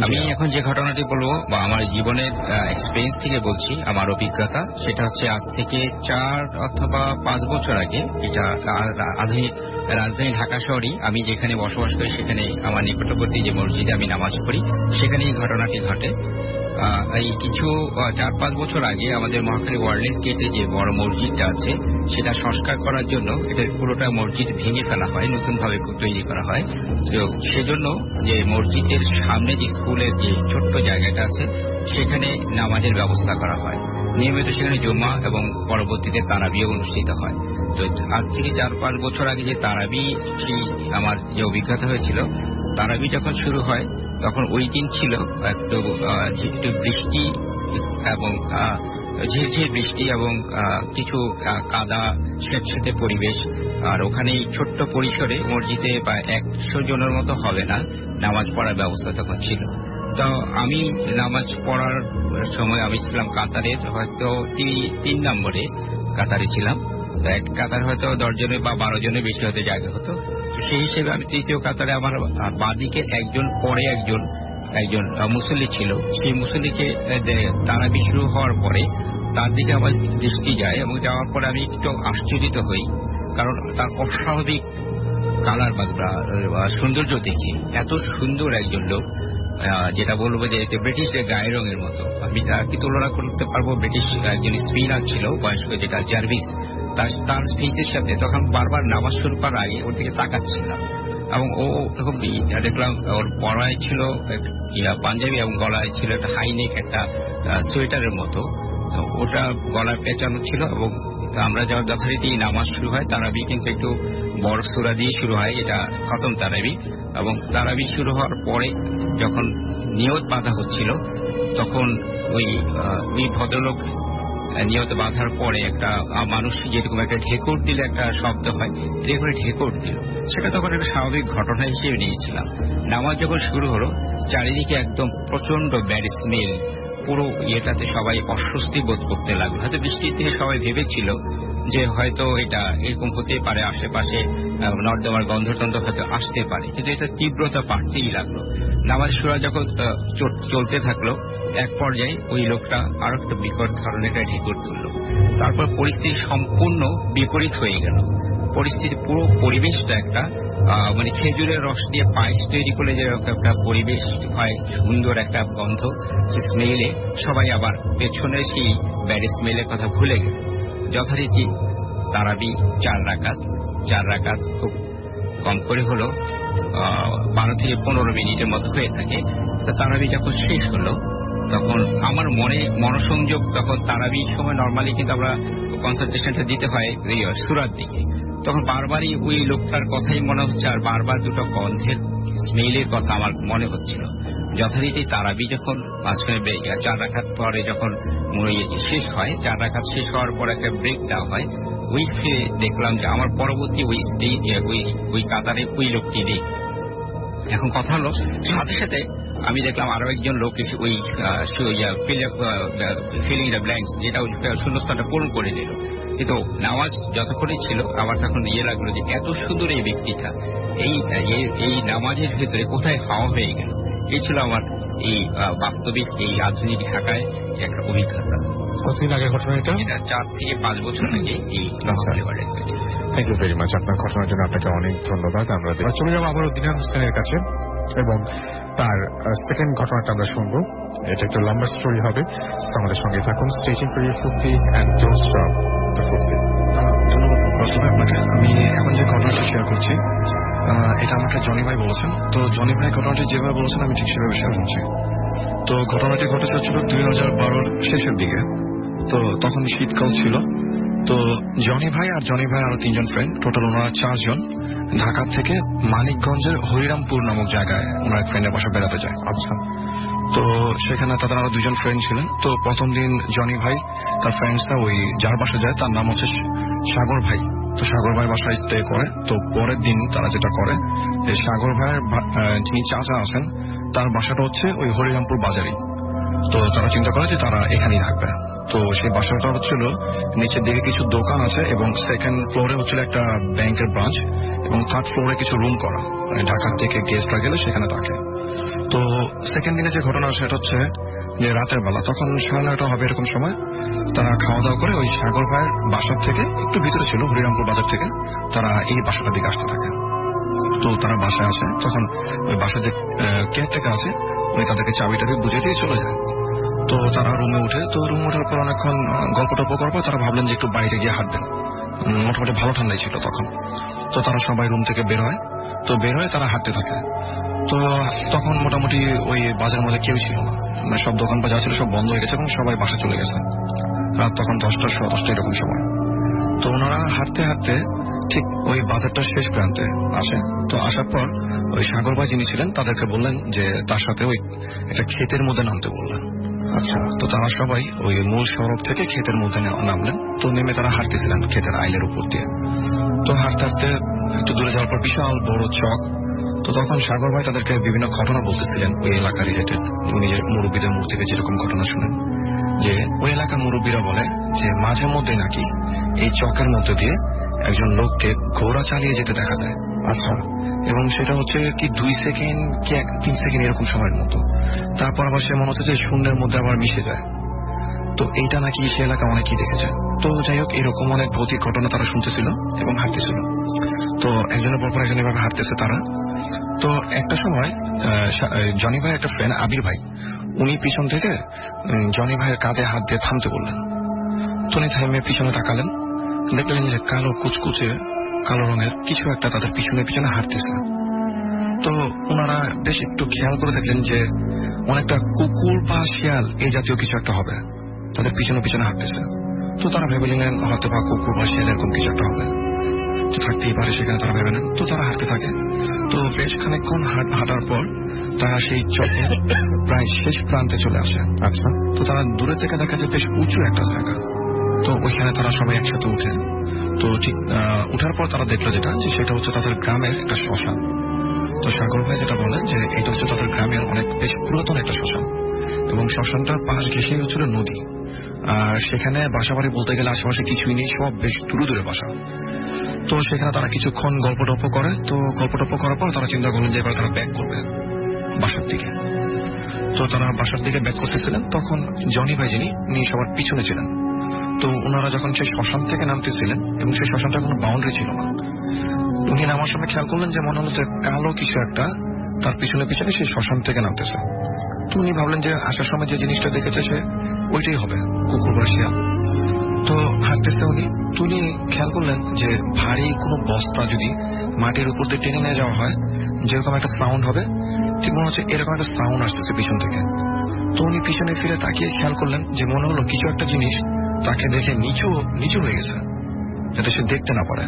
আমি এখন যে ঘটনাটি বলবো বা আমার জীবনের এক্সপিরিয়েন্স থেকে বলছি, আমার অভিজ্ঞতা, সেটা হচ্ছে আজ থেকে 4 অথবা 5 বছর আগে, এটা রাজধানী ঢাকা শহরে আমি যেখানে বসবাস করি সেখানে আমার নিকটবর্তী যে মসজিদে আমি নামাজ পড়ি সেখানে এই ঘটনাটি ঘটে। এই কিছু 4-5 বছর আগে আমাদের মহাখালী ওয়ারলেস গেটে যে বড় মসজিদটা আছে সেটা সংস্কার করার জন্য এটা পুরোটা মসজিদ ভেঙে ফেলা হয়, নতুন ভাবে তৈরি করা হয়। তো সেজন্য যে মসজিদের সামনে যে স্কুলের যে ছোট্ট জায়গাটা আছে সেখানে নামাজের ব্যবস্থা করা হয়। নিয়মিত সেখানে জুমা এবং পরবর্তীতে তারাবিও অনুষ্ঠিত হয়। তো আজ থেকে 4-5 বছর আগে যে তারাবি, সেই আমার যে অভিজ্ঞতা হয়েছিল, তারাবি যখন শুরু হয় তখন ওই দিন ছিল একটু বৃষ্টি এবং ঝিরঝির বৃষ্টি এবং কিছু কাদা স্যাঁতস্যাঁতে পরিবেশ। আর ওখানে ছোট্ট পরিসরে মসজিদে প্রায় 100 জনের মতো হবে না নামাজ পড়ার ব্যবস্থা তখন ছিল। তো আমি নামাজ পড়ার সময় আমি ছিলাম কাতারের হয়তো 3 নম্বরে কাতারে ছিলাম। এক কাতার হয়তো 10 জনের বা 12 জনের বেশি হতে জায়গা হতো। সেই হিসেবে আমি তৃতীয় কাতারে, আমার বাঁদিকে একজন পরে একজন মুসল্লি ছিল। সেই মুসল্লিকে তারাবি শুরু হওয়ার পরে তার দিকে আমার দৃষ্টি যায় এবং যাওয়ার পরে আমি একটু আশ্চর্যিত হই, কারণ তার অস্বাভাবিক কালার বা সৌন্দর্য দেখি। এত সুন্দর একজন লোক, যেটা বলবো যে ব্রিটিশের গায়ের রঙের মতো। আমি তাকে তুলনা করতে পারবো ব্রিটিশ একজন স্পিনার ছিল বয়স্ক, যেটা জার্ভিস, তার স্পিচের সাথে। তখন বারবার নামাজ শুরু করার আগে ওর দিকে তাকাচ্ছিলাম এবং ও তখন দেখলাম ওর পরায় ছিল পাঞ্জাবি এবং গলায় ছিল একটা হাইনেক একটা সোয়েটারের মতো, ওটা গলায় পেঁচানো ছিল। এবং আমরা যথারীতি নামাজ শুরু হয়, তারাবি কিন্তু একটু বড় সূরা দিয়ে শুরু হয়, এটা খতম তারাবি। এবং তারাবি শুরু হওয়ার পরে যখন নিয়ত বাঁধা হচ্ছিল তখন ওই ভদ্রলোক নিয়ত বাঁধার পরে একটা মানুষ যেরকম একটা ঢেকুর দিলে একটা শব্দ হয়, এরকম ঢেকুর দিল। সেটা তখন একটা স্বাভাবিক ঘটনা হিসেবে নিয়েছিলাম। নামাজ যখন শুরু হলো চারিদিকে একদম প্রচন্ড ব্যাড স্মেল, পুরো ইয়েটাতে সবাই অস্বস্তি বোধ করতে লাগলো। হয়তো বৃষ্টির দিনে সবাই ভেবেছিল যে হয়তো এটা এরকম হতে পারে, আশেপাশে নর্দমার গন্ধটন্ধ হয়তো আসতে পারে, কিন্তু এটা তীব্রতা বাড়তেই লাগলো। নামাজ শুরু যখন চলতে থাকলো, এক পর্যায়ে ওই লোকটা আরো একটা বিকট ধরনের একটা ঢেকুর তুলল। তারপর পরিস্থিতি সম্পূর্ণ বিপরীত হয়ে গেল। পরিস্থিতি, পুরো পরিবেশটা একটা মানে খেজুরের রস দিয়ে পায়েস তৈরি করলে যেরকম একটা পরিবেশ হয়, সুন্দর একটা গন্ধ, সে স্মেলে সবাই আবার পেছনে সেই ব্যাড স্মেলের কথা ভুলে গেল। যথারীতি তারাবি 4 রাকাত খুব কম করে হলো 12 থেকে 15 মিনিটের মতো হয়ে থাকে। তারাবি যখন শেষ হলো তখন আমার মনোসংযোগ, তখন তারাবির সময় নর্মালি কিন্তু আমরা কনসেন্ট্রেশনটা দিতে হয় সূরার দিকে, তখন বারবারই ওই লোকটার কথাই মনে হচ্ছে আর বারবার দুটো গন্ধের স্মেলের কথা আমার মনে হচ্ছিল। যথারীতি তারাবি যখন মাঝখানে 4 রাকাত পরে যখন শেষ হয়, 4 রাকাত শেষ হওয়ার পর একটা ব্রেক দেওয়া হয়, ওই ফিরে দেখলাম যে আমার পরবর্তী ওই কাতারে ওই লোকটি নেই। এখন কথা হলো, সাথে সাথে আমি দেখলাম আরো একজন লোক এসে ওই ফিলিং দ্য ব্ল্যাঙ্কস, যেটা শূন্যস্থানটা পূরণ করে দিল। কিন্তু নামাজ যতক্ষণে ছিল আমার তখন লাগলো যে এত সুন্দর এই ব্যক্তিটা এই নামাজের ভেতরে কোথায় হাওয়া হয়ে গেল। এই ছিল আমার এই বাস্তবিক এই আধুনিক ঢাকায় একটা অভিজ্ঞতা। কতদিন আগের ঘটনা এটা? 4 থেকে 5 বছর আগে এই থ্যাংক ইউ ভেরি মাচ। আপনার ঘটনার জন্য আপনাকে অনেক ধন্যবাদ। আমরা চলে যাবো আবারও দিনার হোসেনের কাছে এবং তার সেকেন্ড ঘটনাটা আমরা শুনবো। এটা একটা লম্বা স্টোরি হবে, আমাদের সঙ্গে থাকুন। স্টেজিং ফর ইউর ফুর্তি অ্যান্ড ডোন্ট স্টপ দ্য ফুর্তি। ধন্যবাদ আপনাকে। আমি এখন যে ঘটনাটা শেয়ার করছি এটা আমাকে জনি ভাই বলেছেন। তো জনি ভাই ঘটনাটি যেভাবে বলেছেন আমি ঠিক সেভাবে শেয়ার করছি। তো ঘটনাটি ঘটেছে হচ্ছিল 2012 শেষের দিকে। তো তখন শীতকাল ছিল। তো জনি ভাই আর আরো 3 জন ফ্রেন্ড, টোটাল ওনারা 4 জন ঢাকা থেকে মানিকগঞ্জের হরিরামপুর নামক জায়গায় ওনার এক ফ্রেন্ডের বাসা বেড়াতে যায়। আচ্ছা, তো সেখানে তাদের আরো 2 জন ফ্রেন্ড ছিলেন। তো প্রথম দিন জনি ভাই তার ফ্রেন্ডসরা ওই যার বাসা যায় তার নাম হচ্ছে সাগর ভাই। তো সাগর ভাই বাসায় স্টে করে। তো পরের দিন তারা যেটা করে যে সাগর ভাইয়ের যিনি চাচা আছেন তার বাসাটা হচ্ছে ওই হরিরামপুর বাজারেই। তো তারা চিন্তা করে যে তারা এখানেই থাকবে। তো সেই বাসাটা হচ্ছিল নিচের দিকে কিছু দোকান আছে এবং সেকেন্ড ফ্লোরে হচ্ছিল একটা ব্যাংকের ব্রাঞ্চ এবং থার্ড ফ্লোরে কিছু রুম করা, মানে ঢাকার থেকে গেস্টরা গেলে সেখানে থাকে। তো সেকেন্ড দিনে যে ঘটনা সেটা হচ্ছে যে রাতের বেলা, তখন 9:30 হবে এরকম সময়, তারা খাওয়া দাওয়া করে ওই সাগর ভাইয়ের বাসার থেকে একটু ভিতরে ছিল হরিরামপুর বাজার থেকে তারা এই বাসাটার দিকে আসতে থাকে। তো তারা বাসায় আসে, তখন ওই বাসার যে কেয়ারটেকার আছে উনি তাদেরকে চাবিটাকে বুঝে দিয়ে চলে যায়। তো তারা রুমে উঠে, তো রুমে ওঠার পর অনেকক্ষণ গল্প টল্প করার পর তারা ভাবলেন যে একটু বাইরে গিয়ে হাঁটবেন। মোটামুটি ভালো ঠান্ডাই ছিল তখন। তো তারা সবাই রুম থেকে বের হয়, তো বের হয়ে তারা হাঁটতে থাকে। তো তখন মোটামুটি ওই বাজারের মধ্যে কেউ ছিল না, মানে সব দোকান বাজার ছিল সব বন্ধ হয়ে গেছে এবং সবাই বাসা চলে গেছে। রাত তখন 10টা 10:30 এরকম সময়। তো ওনারা হাঁটতে হাঁটতে ঠিক ওই বাজারটার শেষ প্রান্তে আসে। তো আসার পর ওই সাগর ভাই যিনি ছিলেন তাদেরকে বললেন যে তার সাথে ওই একটা ক্ষেতের মধ্যে নামতে বললেন। আচ্ছা, তো তারা সবাই ওই মূল সড়ক থেকে ক্ষেতের মধ্যে নামলেন। তো নেমে তারা হাঁটতেছিলেন ক্ষেতের আইলের উপর দিয়ে। তো হাঁটতে হাঁটতে একটু দূরে যাওয়ার পর বিশাল বড় চক। তো তখন সাগর ভাই তাদেরকে বিভিন্ন ঘটনা বলতেছিলেন ওই এলাকা রিলেটেড। উনি মুরব্বীদের মুখ থেকে যেরকম ঘটনা শুনেন যে ওই এলাকার মুরব্বীরা বলে যে মাঝে মধ্যে নাকি এই চকের মধ্যে দিয়ে একজন লোককে ঘোড়া চালিয়ে যেতে দেখা যায়। আচ্ছা, এবং সেটা হচ্ছে কি 2 সেকেন্ড কি 3 সেকেন্ড এরকম সময়ের মতো। তারপর আবার সে মনে হচ্ছে যে শূন্যের মধ্যে আবার মিশে যায়। তো এইটা নাকি সে এলাকা অনেকেই দেখেছে। তো যাই হোক, এরকম অনেক ভৌতিক ঘটনা তারা শুনতেছিল এবং হাঁটতেছিল। তো একজনের পর একজন এভাবে হাঁটতেছে তারা। তো একটা সময় জনি ভাইয়ের একটা ফ্রেন্ড আবির ভাই, উনি পিছন থেকে জনি ভাইয়ের কাঁধে হাত দিয়ে থামতে বললেন। তো উনি থামে পিছনে তাকালেন, দেখলেন যে কালো কুচকুচে কালো রঙের কিছু একটা তাদের পিছনে পিছনে হাঁটতেছে। তো ওনারা বেশ একটু খেয়াল করে দেখলেন যে অনেকটা কুকুর বা শিয়াল এই জাতীয় কিছু একটা হবে, তাদের পিছনে পিছনে হাঁটতেছে। তো তারা ভেবে নিলেন হয়তো বা কুকুর বা শিয়াল এরকম কিছু একটা হবে, তো থাকতেই পারে সেখানে, তারা ভেবে নেন। তো তারা হাঁটতে থাকে। তো বেশ খানিকক্ষণ হাঁটার পর তারা সেই চকের প্রায় শেষ প্রান্তে চলে আসে। আচ্ছা, তো তারা দূরে থেকে দেখা যায় বেশ উঁচু একটা জায়গা। তো ওইখানে তারা সবাই একসাথে উঠে। তো ঠিক উঠার পর তারা দেখলো যেটা, যে সেটা হচ্ছে তাদের গ্রামের একটা শ্মশান। তো সাগর ভাই যেটা বলে যে এটা হচ্ছে তাদের গ্রামের অনেক বেশ পুরাতন একটা শ্মশান এবং শ্মশানটার পাশ ঘেঁষেই হচ্ছিল নদী। আর সেখানে বাসা বাড়ি বলতে গেলে আশেপাশে কিছুই নেই, সব বেশ দূরে দূরে বাসা। তো সেখানে তারা কিছুক্ষণ গল্প টল্প করে। তো গল্প টল্প করার পর তারা চিন্তা করলেন যে এবার তারা ব্যাক করবে বাসার দিকে। তো তারা বাসার দিকে ব্যাক করতেছিলেন, তখন জনি ভাই যিনি উনি সবার পিছনে ছিলেন। তো ওনারা যখন সেই শ্মশান থেকে নামতেছিলেন এবং সেই শ্মশানটা কোনো বাউন্ডারি ছিল না, উনি নামার সময় খেয়াল করলেন যে মনে হলো যে কালো কিছু একটা তার পিছনে পিছনে সেই শ্মশান থেকে নামতেছে। তো উনি ভাবলেন যে আসার সময় যে জিনিসটা দেখেছে সে ওইটাই হবে, কুকুর বা শিয়াল। তো হাসতেছে উনি। তো উনি খেয়াল করলেন যে ভারী কোনো বস্তা যদি মাটির উপর দিয়ে টেনে নিয়ে যাওয়া হয় যেরকম একটা সাউন্ড হবে, ঠিক মনে হচ্ছে এরকম একটা সাউন্ড আসতেছে পিছন থেকে। তো উনি পিছনে ফিরে তাকিয়ে খেয়াল করলেন যে মনে হলো কিছু একটা জিনিস তাকে দেখে নিচু হয়ে গেছে যাতে সে দেখতে না পারে।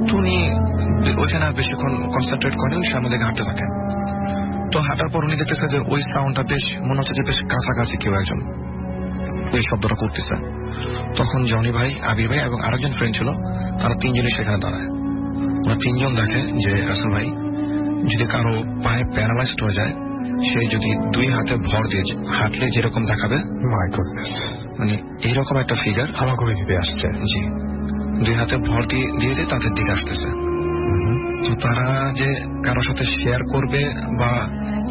তো উনি ওইখানে বেশিক্ষণ কনসেন্ট্রেট করেন, সামনে দিকে হাঁটতে থাকেন। তো হাঁটার পর উনি দেখতেছে যে ওই সাউন্ডটা বেশ মনে হচ্ছে যে বেশ কাছাকাছি কেউ একজন এই শব্দটা করতেছে। তখন জনি ভাই, আবির ভাই এবং আরেকজন ফ্রেন্ড ছিল, তারা তিনজনই সেখানে দাঁড়ায়। ওরা তিনজন দেখে যে রাসেল ভাই যদি কারো পায়ে প্যারালাইজড হয়ে যায়, সে যদি 2 হাতে ভর দিয়ে হাঁটলে যেরকম দেখাবে, মানে এইরকম একটা ফিগার আমার করে দিতে আসছে। জি, 2 হাতে ভর দিয়ে তাদের দিকে আসতেছে। তো তারা যে কারোর সাথে শেয়ার করবে বা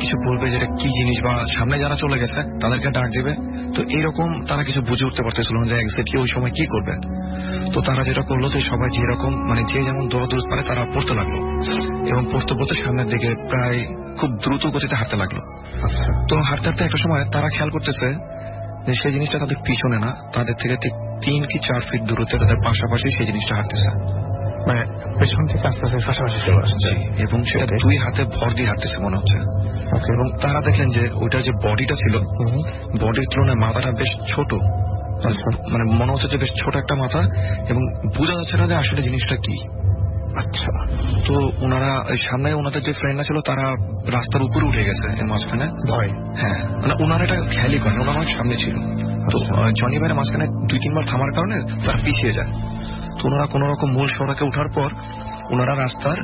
কিছু বলবে যেটা কি জিনিস, বা সামনে যারা চলে গেছে তাদেরকে ডাক দেবে, তো এইরকম তারা কিছু বুঝে উঠতে পারতেছিল না যে এক্স্যাক্টলি ওই সময় কি করবে। তো তারা যেটা করলো যে সবাই যেরকম মানে যে যেমন দৌড় পারে তারা পড়তে লাগলো এবং পড়তে পড়তে সামনের দিকে প্রায় খুব দ্রুত গতিতে হাঁটতে লাগলো। তো হাঁটতে হাঁটতে একটা সময় তারা খেয়াল করতেছে যে সেই জিনিসটা তাদের পিছনে না, তাদের থেকে 3 কি 4 ফিট দূরত্বে তাদের পাশাপাশি সেই জিনিসটা হাঁটতেছে, মানে পেছন থেকে আস্তে আস্তে পাশাপাশি চলে আসছে এবং সেটা 2 হাতে ভর দিয়ে হাঁটতেছে মনে হচ্ছে। এবং তারা দেখলেন যে ওইটার যে বডিটা ছিল, বডির তুলনায় মাথাটা বেশ ছোট, মানে মনে হচ্ছে যে বেশ ছোট একটা মাথা এবং বোঝা যাচ্ছে না যে আসলে জিনিসটা কি। আচ্ছা, তো ওনারা সামনে ওনাদের যে ফ্রেন্ডরা ছিল তারা রাস্তার উপরে উঠে গেছে এর মাঝখানে ভয়। হ্যাঁ, মানে ওনারা এটা খেয়ালই করেন, ওনারা অনেক সামনে ছিল। তো জনি ভাইয়ের মাঝখানে 2-3 বার থামার কারণে তারা পিছিয়ে যায়। তো ওনারা কোন রকম মূল সড়কে উঠার পর ওনারা রাস্তার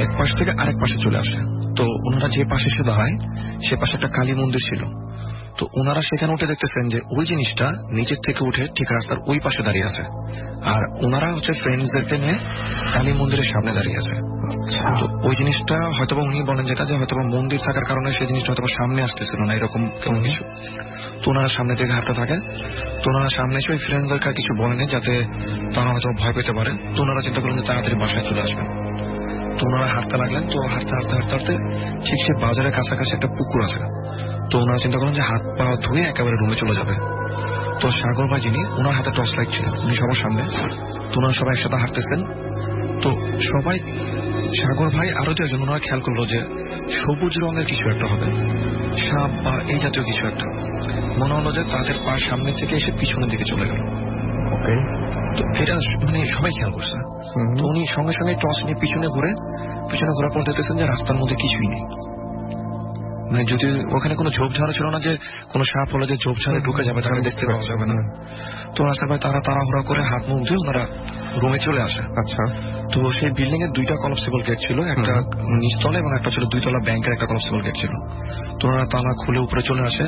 এক পাশ থেকে আরেক পাশে চলে আসে। তো ওনারা যে পাশে এসে দাঁড়ায় সে পাশে একটা কালী মন্দির ছিল। তো ওনারা সেখানে উঠে দেখতেছেন যে ওই জিনিসটা নিচের থেকে উঠে ঠিক রাস্তার ওই পাশে দাঁড়িয়ে আছে, আর ওনারা হচ্ছে ফ্রেন্ডসদেরকে নিয়ে কালী মন্দিরের সামনে দাঁড়িয়ে আছে। তো ওই জিনিসটা হয়তোবা উনি বলেন যেটা যে হয়তোবা মন্দির থাকার কারণে সেই জিনিসটা হয়তোবা সামনে আসতেছিল না, এরকম কেমন কিছু। তো ওনারা সামনে থেকে হাঁটতে থাকে। তো ওনারা সামনে এসে ওই ফ্রেন্ডদেরকে কিছু বলেনি যাতে তারা হয়তো ভয় পেতে পারে। তো ওনারা চিন্তা করলেন যে তাড়াতাড়ি বাসায় চলে আসবেন। তো ওনারা হাঁটতে লাগলেন। তো হাঁটতে হাঁটতে হাঁটতে হাঁটতে ঠিক সে বাজারের কাছাকাছি একটা পুকুর আছে। তো ওনারা চিন্তা করলেন যে হাত পা ধুয়ে একেবারে রুমে চলে যাবে। তো সাগর ভাই যিনি, ওনার হাতে টর্চ লাইট ছিল, উনি সবার সামনে। তো ওনারা সবাই একসাথে হাঁটতেছেন। তো সবাই, সাগর ভাই আরো যে একজন, ওনারা খেয়াল করলো যে সবুজ রঙের কিছু একটা হবে, সাপ বা এই জাতীয় কিছু একটা। মনে হলো যে তাদের পা সামনে থেকে এসে পিছনের দিকে চলে গেল। ওকে, তো এটা মানে সবাই খেয়াল করছে। তো উনি সঙ্গে সঙ্গে টর্চ নিয়ে পিছনে ঘোরার পর দেখতেছেন যে রাস্তার মধ্যে কিছুই নেই। মানে যদি ওখানে কোনো ঝোপঝাড় ছিল না যে কোনো সাপ হলে যে ঝোপঝাড়ে ঢুকে যাবে, তাকে দেখতে পাওয়া যাবে না। তো রাস্তার ভাই তারা তাড়াহুড়া করে হাত মুখ ধুয়ে ওনারা রুমে চলে আসে। আচ্ছা। তো সেই বিল্ডিং এর দুইটা কলাপসিবল গেট ছিল, একটা নিচতলা এবং একটা ছিল দুইতলা ব্যাংকের একটা কলাপসিবল গেট ছিল। তো ওনারা তালা খুলে উপরে চলে আসে।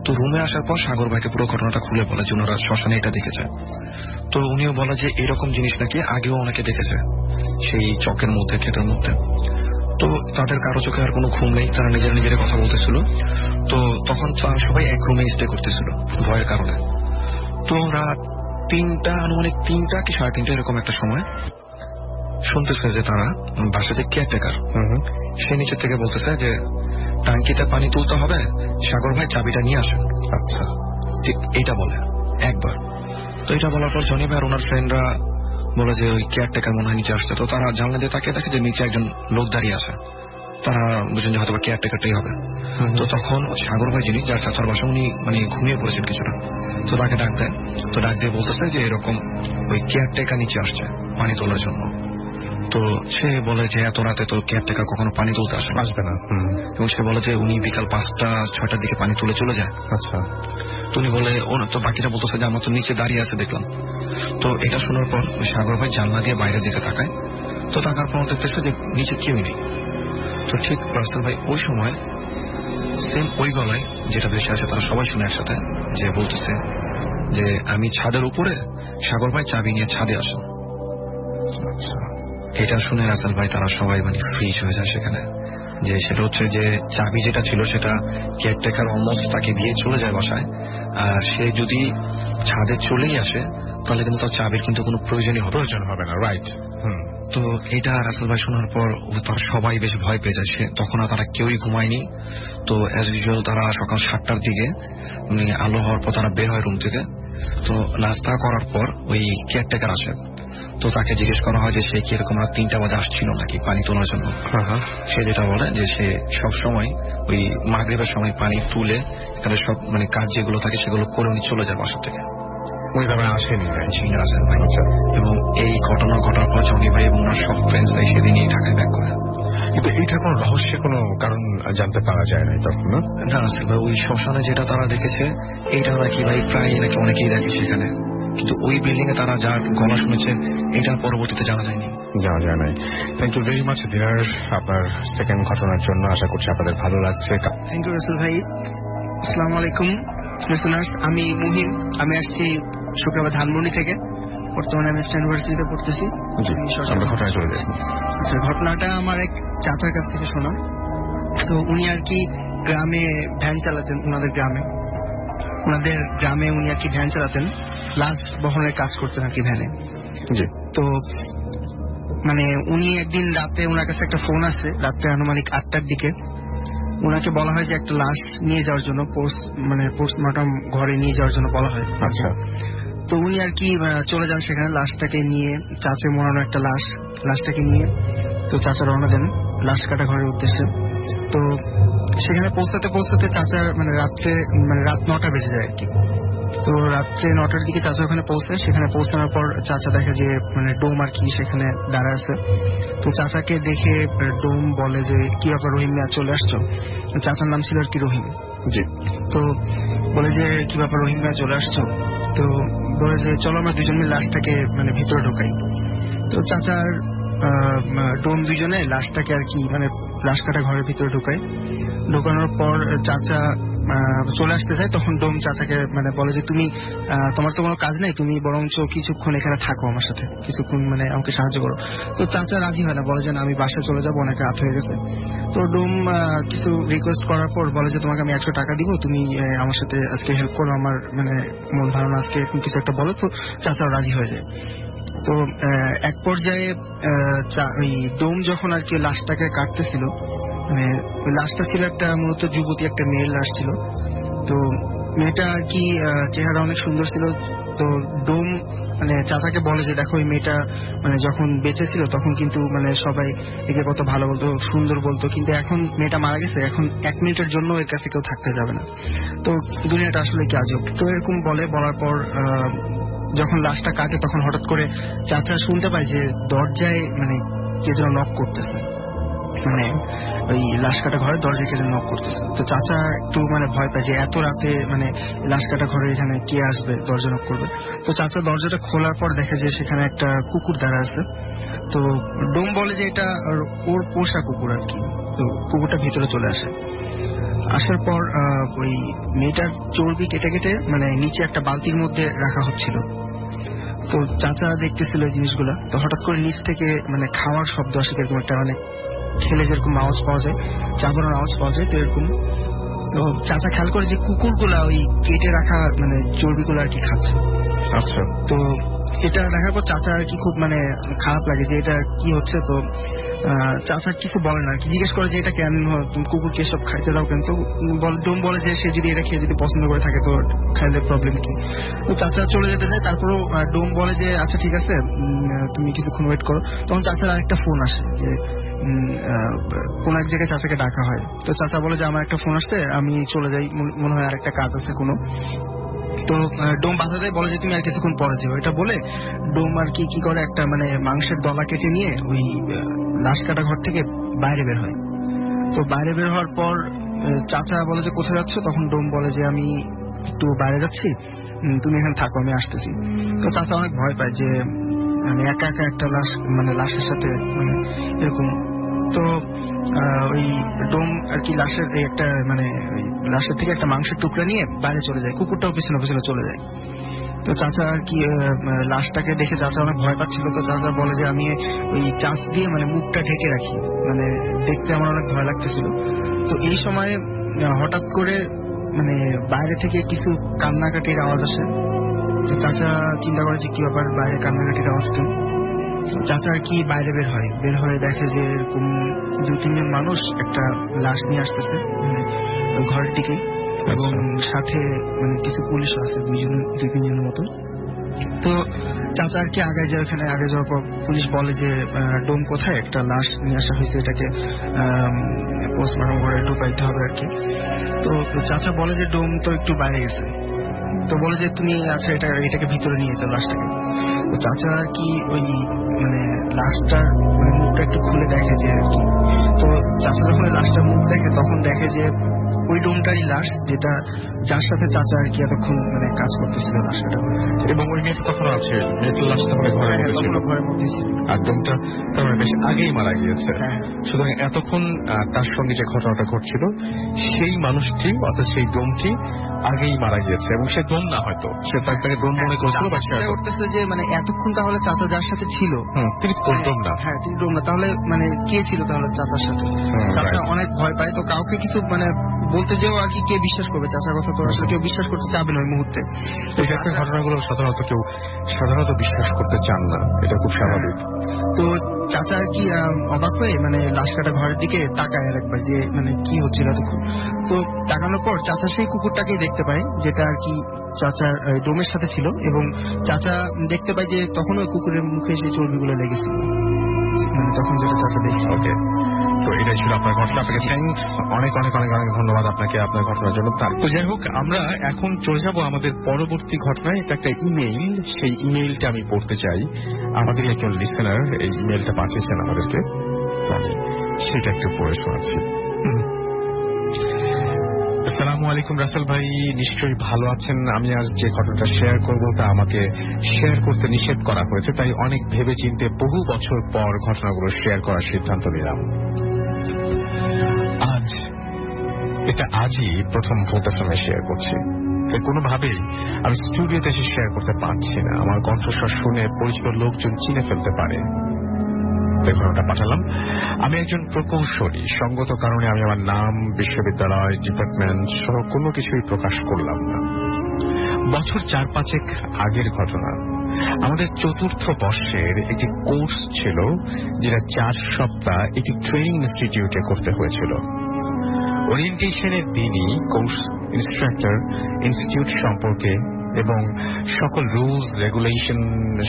তো রুমে আসার পর সাগর ভাইকে পুরো ঘটনাটা খুলে বলে যে ওনারা শ্মশানে এটা দেখেছে। তো উনিও বলে যে এরকম জিনিস নাকি আগেও অনেকে দেখেছে সেই চকের মধ্যে, ক্ষেতের মধ্যে। তো তাদের কারো চোখে আর কোনো ঘুম নেই, তারা নিজেরা কথা বলতেছিল। তো তখন তারা সবাই এক রুমে স্টে করতেছিল ভয়ের কারণে। তো রাত 3টা, আনুমানিক 3টা কি 3:30 এরকম একটা সময় শুনতেছে যে তারা বাসা যে কেয়ারটেকার, সে নিচের থেকে বলতেছে যে টাঙ্কিতে পানি তুলতে হবে, সাগর ভাই চাবিটা নিয়ে আসেন। আচ্ছা, ঠিক এইটা বলে একবার। তো এটা বলার পর জনি ভাই আর ওনার ফ্রেন্ডরা বলে যে ওই কেয়ারটেকার মনে হয় নিচে আসছে। তো তারা জানলা দিয়ে তাকিয়ে দেখে যে নিচে একজন লোক দাঁড়িয়ে আছে। তারা বুঝেন যে হয়তো কেয়ারটেকারটাই হবে। তো তখন সাগর ভাই যিনি, যার চাচার বাসা, উনি মানে ঘুমিয়ে পড়েছেন কিছুটা। তো তাকে ডাক দেয়। তো ডাক দিয়ে বলতেছে যে এরকম ওই কেয়ারটেকার নিচে আসছে পানি তোলার জন্য। তো সে বলে যে এত রাতে তো কেয়ারটেকার কখনো পানি তুলতে আসবে না। এবং সে বলে যে উনি বিকাল 5টা-6টার দিকে পানি তুলে চলে যায়। আচ্ছা। তো উনি বলে, ও তো বাকিটা বলতেছে যে আমার তো নিচে দাঁড়িয়ে আছে দেখলাম। তো এটা শোনার পর সাগর ভাই জানলা দিয়ে বাইরের দিকে তাকায়। তো তাকার পর দেখতেছে যে নিচে কেউই নেই। তো ঠিক রাসেল ভাই ওই সময় সেম ওই গলায় যেটা ভেসে আছে, তারা সবাই শুনে একসাথে, যে বলতেছে যে আমি ছাদের উপরে, সাগর ভাই চাবি নিয়ে ছাদে আসেন। আচ্ছা। এটা শুনে রাসেল ভাই তারা সবাই মানে ফ্রিজ হয়ে যায় সেখানে। যে সেটা হচ্ছে যে চাবি যেটা ছিল সেটা কেয়ারটেকার অলমোস্ট তাকে দিয়ে চলে যায় বাসায়। আর সে যদি ছাদে চলেই আসে তাহলে কিন্তু তার চাবির কিন্তু কোনো প্রয়োজন হবে না। রাইট। তো এটা রাসেল ভাই শোনার পর তার সবাই বেশ ভয় পেয়ে যায়। তখন আর তারা কেউই ঘুমায়নি। তো অ্যাজ ইউজুয়াল তারা সকাল 7টার দিকে আলো হওয়ার পর তারা বের হয় রুম থেকে। তো নাস্তা করার পর ওই কেয়ারটেকার আসে। তো তাকে জিজ্ঞেস করা হয় যে সে কি এরকম রাত 3টা বাজে আসছিল নাকি পানি তোলার জন্য। সে যেটা বলে যে সে সব সময় ওই মাগরিবের সময় পানি তুলে এখানে সব মানে কাজ যেগুলো থাকে সেগুলো করে উনি চলে যায় বাসা থেকে। উনি তবে আসেনি আসেন ভাই। এবং এই ঘটনা ঘটার পর জনি ভাই এবং ওনার সব ফ্রেন্ডস ভাই সেদিনই ঢাকায় ব্যাক করে। কিন্তু এইটার কোনো রহস্যে কোনো কারণ জানতে পারা যায় না তখন, না? না আসলে ভাই ওই শ্মশানে যেটা তারা দেখেছে এইটা নাকি ভাই প্রায় নাকি অনেকেই দেখে সেখানে। কিন্তু ওই বিল্ডিং এ তারা যার গলা শুনেছে এটা পরবর্তীতে জানা যায় নাই। থ্যাংক ইউ ভেরি মাচ ডিনার আপনার সেকেন্ড ঘটনার জন্য। আশা করছি আপনাদের ভালো লাগছে। থ্যাংক ইউ রাসেল ভাই। আসসালামু আলাইকুম লিসেনার্স, আমি মুহিম। আমি আসছি শুক্রবার ধানমন্ডি থেকে। বর্তমানে আমি স্ট্যান্ড ইউনিভার্সিটিতে পড়তেছি। আমরা ঘটনায় চলে যাই। ঘটনাটা আমার এক চাচার কাছ থেকে শোনা। তো উনি আর কি গ্রামে ভ্যান চালাতেন। ওনাদের গ্রামে উনি আর কি ভ্যান চালাতেন, লাশ বহনের কাজ করতেন আর কি ভ্যানে। তো মানে উনি একদিন রাতে, ওনার কাছে একটা ফোন আসে রাত্রে আনুমানিক 8টার দিকে। ওনাকে বলা হয় যে একটা লাশ নিয়ে যাওয়ার জন্য, পোস্টমর্টম ঘরে নিয়ে যাওয়ার জন্য বলা হয়। আচ্ছা। তো উনি আর কি চলে যান সেখানে লাশটাকে নিয়ে, চাচে মরানো একটা লাশটাকে নিয়ে। তো চাচা রওনা দেন লাশ কাটা ঘরের উদ্দেশ্যে। তো সেখানে পৌঁছাতে চাচা রাত 9টা বেজে যায় আর কি। তো রাত্রে 9টার দিকে চাচা ওখানে পৌঁছায়। সেখানে পৌঁছানোর পর চাচা দেখে যে ডোম আর কি সেখানে দাঁড়ায় আছে। তো চাচাকে দেখে ডোম বলে যে কি ব্যাপার রহিম মিয়া, চলে আসছো? চাচার নাম ছিল আর কি রহিম। তো বলে যে কি ব্যাপার রহিম মিয়া, চলে আসছো? তো বলে যে চলো আমরা দুজন মিলে লাশটাকে ভিতরে ঢোকাই। তো চাচার ডোম দুজনে লাশটাকে আর কি লাশ কাটা ঘরের ভিতরে ঢোকানোর পর চাচা চলে আসতে চায় তখন ডোম চাচাকে মানে বলে যে তুমি তোমার তো কোনো কাজ নেই, তুমি বরঞ্চ কিছুক্ষণ এখানে থাকো আমার সাথে, কিছুক্ষণ মানে আমাকে সাহায্য করো। তো চাচা রাজি হয় না, বলে যে না, আমি বাসায় চলে যাবো, অনেক রাত হয়ে গেছে। তো ডোম কিছু রিকোয়েস্ট করার পর বলে যে তোমাকে আমি 100 টাকা দিব, তুমি আমার সাথে আজকে হেল্প করো, আমার মানে মন ভালো না আজকে, কিছু একটা বলো। তো চাচা রাজি হয়ে যায়। তো এক পর্যায়ে ওই ডোম যখন আর কি লাশটাকে কাটতেছিল, মানে ওই লাশটা ছিল একটা মূলত যুবতী একটা মেয়ের লাশ ছিল। তো মেয়েটা আর কি চেহারা অনেক সুন্দর ছিল। তো ডোম মানে চাচাকে বলে যে দেখো, ওই মেয়েটা মানে যখন বেঁচে ছিল তখন কিন্তু মানে সবাই একে কত ভালো বলতো, সুন্দর বলতো, কিন্তু এখন মেয়েটা মারা গেছে, এখন 1 মিনিটের জন্য এর কাছে কেউ থাকতে যাবে না। তো দুনিয়াটা আসলে কি আজব। তো এরকম বলার পর যখন লাশটা কাটে তখন হঠাৎ করে চাচা শুনতে পায় যে দরজায় মানে কে যেন নক করতেছে, মানে ওই লাশ কাটা ঘরে দরজায় কে যেন নক করতেছে। তো চাচা একটু মানে ভয় পায় যে এত রাতে মানে লাশ কাটা ঘরে এখানে কে আসবে, দরজা নক করবে। তো চাচা দরজাটা খোলার পর দেখে যে সেখানে একটা কুকুর দাঁড়া আছে। তো ডোম বলে যে এটা ওর পোষা কুকুর আর কি। তো কুকুরটা ভিতরে চলে আসে। আসার পর ওই মেয়েটার চর্বি কেটে কেটে মানে নিচে একটা বালতির মধ্যে রাখা হচ্ছিল। তো চাচা দেখতেছিল এই জিনিসগুলা। তো হঠাৎ করে নিচ থেকে মানে খাওয়ার শব্দ আসে, এরকম একটা মানে খেলে যেরকম আওয়াজ পাওয়া যায়, চাবানোর আওয়াজ পাওয়া যায়, তো এরকম। তো চাচা খেয়াল করে যে কুকুরগুলা ওই কেটে রাখা মানে চর্বিগুলো আর কি খাচ্ছে। আচ্ছা। তো এটা দেখার পর চাচা আর কি খুব মানে খারাপ লাগে যে এটা কি হচ্ছে। তো চাচা কিছু বলে না আর কি, জিজ্ঞেস করে যে এটা কেন, তুমি কুকুরকে সব খাইতে দাও কেন? তো ডোম বলে যে সে যদি এটা খেয়ে যদি পছন্দ করে থাকে তো খাইলে প্রবলেম কি। তো চাচা চলে যেতে চায়, তারপরও ডোম বলে যে আচ্ছা ঠিক আছে, তুমি কিছুক্ষণ ওয়েট করো। তখন চাচার আরেকটা ফোন আসে যে কোন এক জায়গায় চাচাকে ডাকা হয়। তো চাচা বলে যে আমার একটা ফোন আসছে, আমি চলে যাই, মনে হয় আরেকটা কাজ আছে কোনো। তো ডোম বাধা দেয়, বলে যে তুমি আর কিছুক্ষণ পরে যেও। এটা বলে ডোম আর কি করে একটা মানে মাংসের দলা কেটে নিয়ে ওই লাশ কাটা ঘর থেকে বাইরে বের হয়। তো বাইরে বের হওয়ার পর চাচা বলে যে কোথায় যাচ্ছ? তখন ডোম বলে যে আমি একটু বাইরে যাচ্ছি, তুমি এখানে থাকো, আমি আসতেছি। তো চাচা অনেক ভয় পায় যে মানে একা একা একটা লাশ মানে লাশের সাথে মানে এরকম। তো ওই ডোম আর কি লাশের একটা মানে লাশের থেকে একটা মাংসের টুকরা নিয়ে বাইরে চলে যায়, কুকুরটাও পিছনে পিছনে চলে যায়। তো চাচা আর কি লাশটাকে দেখে চাচা অনেক ভয় পাচ্ছিল। তো চাচা বলে যে আমি ওই চাষ দিয়ে মানে মুখটা ঢেকে রাখি, মানে দেখতে আমার অনেক ভয় লাগতেছিল। তো এই সময় হঠাৎ করে মানে বাইরে থেকে কিছু কান্নাকাটির আওয়াজ আসে। তো চাচা চিন্তা করে যে কি ব্যাপার, বাইরে কান্নাকাটির আওয়াজ কেন? চাচা আর কি বাইরে বের হয়ে দেখে যে এরকম 2-3 জন মানুষ একটা লাশ নিয়ে আসতেছে মানে ঘরের দিকে, এবং সাথে মানে কিছু পুলিশ আছে 2-3 জনের মতো। তো চাচা আর কি আগে যায়, ওখানে আগে যাওয়ার পর পুলিশ বলে যে ডোম কোথায়, একটা লাশ নিয়ে আসা হয়েছে, এটাকে পোস্টমর্টম করে ঢুকাইতে হবে আর কি। তো চাচা বলে যে ডোম তো একটু বাইরে গেছে। তো বলে যে তুমি আচ্ছা এটাকে ভিতরে নিয়ে যাও লাশটাকে। তো চাচা আর কি ওই মানে লাশটার মানে মুখটা একটু খুলে দেখে যে আর কি। তো চাচা যখন লাশটার মুখ দেখে তখন দেখে যে ওই ডোমটারই লাশ, যেটা যার সাথে চাচা আর কি এতক্ষণ মানে কাজ করতেছিল লাশটা। এবং ওই মেয়েটা তখনও আছে, মেয়েটার লাশ তখন ঘরের মধ্যে ছিল, আর ডোমটা তার বেশ আগেই মারা গিয়েছে। সুতরাং এতক্ষণ তার সঙ্গে যে ঘটনাটা ঘটছিল সেই মানুষটি অর্থাৎ সেই ডোমটি আগেই মারা গিয়েছে, এবং সে ডোম না, হয়তো সে তাকে ডোম মনে করেছিল, বা সে করতেছে যে মানে এতক্ষণ তাহলে চাচা যার সাথে ছিল তিনি ডোম না। হ্যাঁ, তিনি ডোম না, তাহলে মানে কে ছিল তাহলে চাচার সাথে? চাচা অনেক ভয় পায়। তো কাউকে কিছু মানে বলতে যেও আর কি, কে বিশ্বাস করবে চাচার কথা? তো আসলে কেউ বিশ্বাস করতে চাবে না ওই মুহূর্তে। এই ধরনের ঘটনাগুলো সাধারণত কেউ বিশ্বাস করতে চান না, এটা খুব স্বাভাবিক। তো চাচা আর কি অবাক হয়ে মানে লাশ কাটা ঘরের দিকে তাকায় আর একবার যে মানে কি হচ্ছিল এতক্ষণ। তো তাকানোর পর চাচা সেই কুকুরটাকেই দেখতে পায়, যেটা আর কি চাচার ডোমের সাথে ছিল, এবং চাচা দেখতে পায় যে তখন ওই কুকুরের মুখে সেই চর্বিগুলো লেগেছিল, মানে তখন যেটা চাচা দেখছে। ওকে, তো এটাই ছিল আপনার ঘটনা। আপনাকে থ্যাঙ্কস, অনেক অনেক অনেক অনেক ধন্যবাদ আপনাকে আপনার ঘটনার জন্য। তো যাই হোক, আমরা এখন চলে যাব আমাদের পরবর্তী ঘটনায়। এটা একটা ইমেইল, সেই ইমেইলটা আমি পড়তে চাই। আমাদের একজন লিসেনার এই ইমেইলটা পাঠিয়েছেন আমাদেরকে, তো আমি সেটা একটু পড়ে শোনাচ্ছি। আসসালামু আলাইকুম রাসেল ভাই, নিশ্চয়ই ভালো আছেন। আমি আজ যে ঘটনাটা শেয়ার করব তা আমাকে শেয়ার করতে নিষেধ করা হয়েছে, তাই অনেক ভেবে চিন্তে বহু বছর পর ঘটনাগুলো শেয়ার করার সিদ্ধান্ত নিলাম। আজ এটা আজই প্রথম ভূত এফএমে শেয়ার করছি। কোনোভাবেই আমি স্টুডিওতে এসে শেয়ার করতে পারছি না। আমার কণ্ঠস্বর শুনে পরিচিত লোকজন চিনে ফেলতে পারে। ঘটনাটা পাঠালাম। আমি একজন প্রকৌশলী, সঙ্গত কারণে আমি আমার নাম, বিশ্ববিদ্যালয়, ডিপার্টমেন্ট সহ কোনো কিছুই প্রকাশ করলাম না। বছর 4-5 আগের ঘটনা। আমাদের 4th বর্ষের একটি কোর্স ছিল, যেটা 4 সপ্তাহ একটি ট্রেনিং ইনস্টিটিউটে করতে হয়েছিল। ওরিয়েন্টেশনের দিনই কোর্স ইনস্ট্রাক্টর ইনস্টিটিউট সম্পর্কে এবং সকল রুলস রেগুলেশন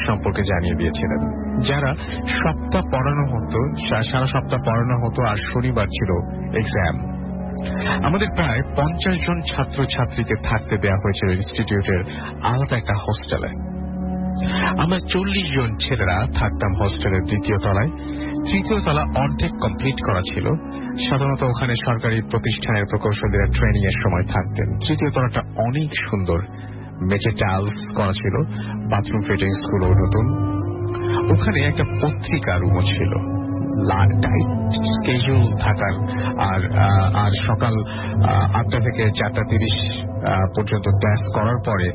সম্পর্কে জানিয়ে দিয়েছিলেন। যারা সপ্তাহ পড়ানো হতো, সারা সপ্তাহ পড়ানো হতো, আর শনিবার ছিল এক্সাম। আমাদের প্রায় 50 জন ছাত্রছাত্রীকে থাকতে দেওয়া হয়েছিল ইনস্টিটিউটের আলাদা একটা হোস্টেলে। আমরা 40 জন ছেলেরা থাকতাম হোস্টেলের 2য় তলায়। 3য় তলা অর্ধেক কমপ্লিট করা ছিল। সাধারণত ওখানে সরকারি প্রতিষ্ঠানের প্রকৌশলীরা ট্রেনিং এর সময় থাকতেন। 3য় তলাটা অনেক সুন্দর, মেঝে টাইলস করা ছিল, বাথরুম ফিটিংস গুলো নতুন। ওখানে একটা পত্রিকা রুমও ছিল, টাইট স্কেজুল থাকার, আর সকাল 8টা থেকে 4:30 পর্যন্ত ক্লাস করার পরে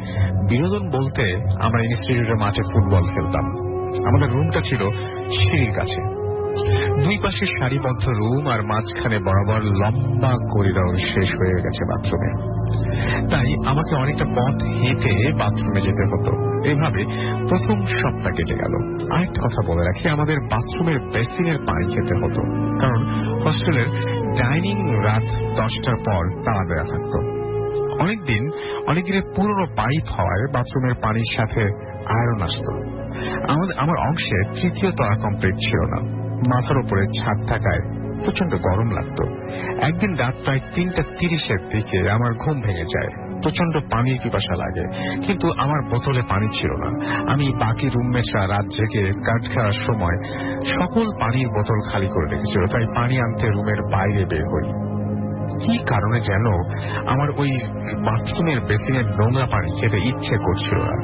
বিনোদন বলতে আমরা ইনস্টিটিউটের মাঠে ফুটবল খেলতাম। আমাদের রুমটা ছিল সিঁড়ির কাছে, 2 পাশে সারিবদ্ধ রুম, আর মাঝখানে বরাবর লম্বা করিডর শেষ হয়ে গেছে বাথরুমে। তাই আমাকে অনেকটা পথ হেঁটে বাথরুমে যেতে হতো। এইভাবে প্রথম সপ্তাহ কেটে গেল। আরেকটা কথা বলে রাখি, আমাদের বাথরুমের বেসিনের পানি খেতে হতো, কারণ হোস্টেলের ডাইনিং রাত 10টার পর তালা দেওয়া থাকতো। অনেকদিনের পুরনো পাইপ হওয়ায় বাথরুমের পানির সাথে আয়রন আসতো। আমার অংশে 3য় তলা কমপ্লিট ছিল না। মাথার উপরে ছাদ থাকায় প্রচন্ড গরম লাগতো। একদিন রাত প্রায় 3:30-এর দিকে আমার ঘুম ভেঙে যায়। প্রচন্ড পানির পিপাসা লাগে, কিন্তু আমার বোতলে পানি ছিল না। আমি বাকি রুমমেটরা রাত জেগে কাঠ খাওয়ার সময় সকল পানির বোতল খালি করে রেখেছিল, তাই পানি আনতে রুমের বাইরে বের হই। কি কারণে যেন আমার ওই বাথরুমের বেসিনের নোংরা পানি খেতে ইচ্ছে করছিল না।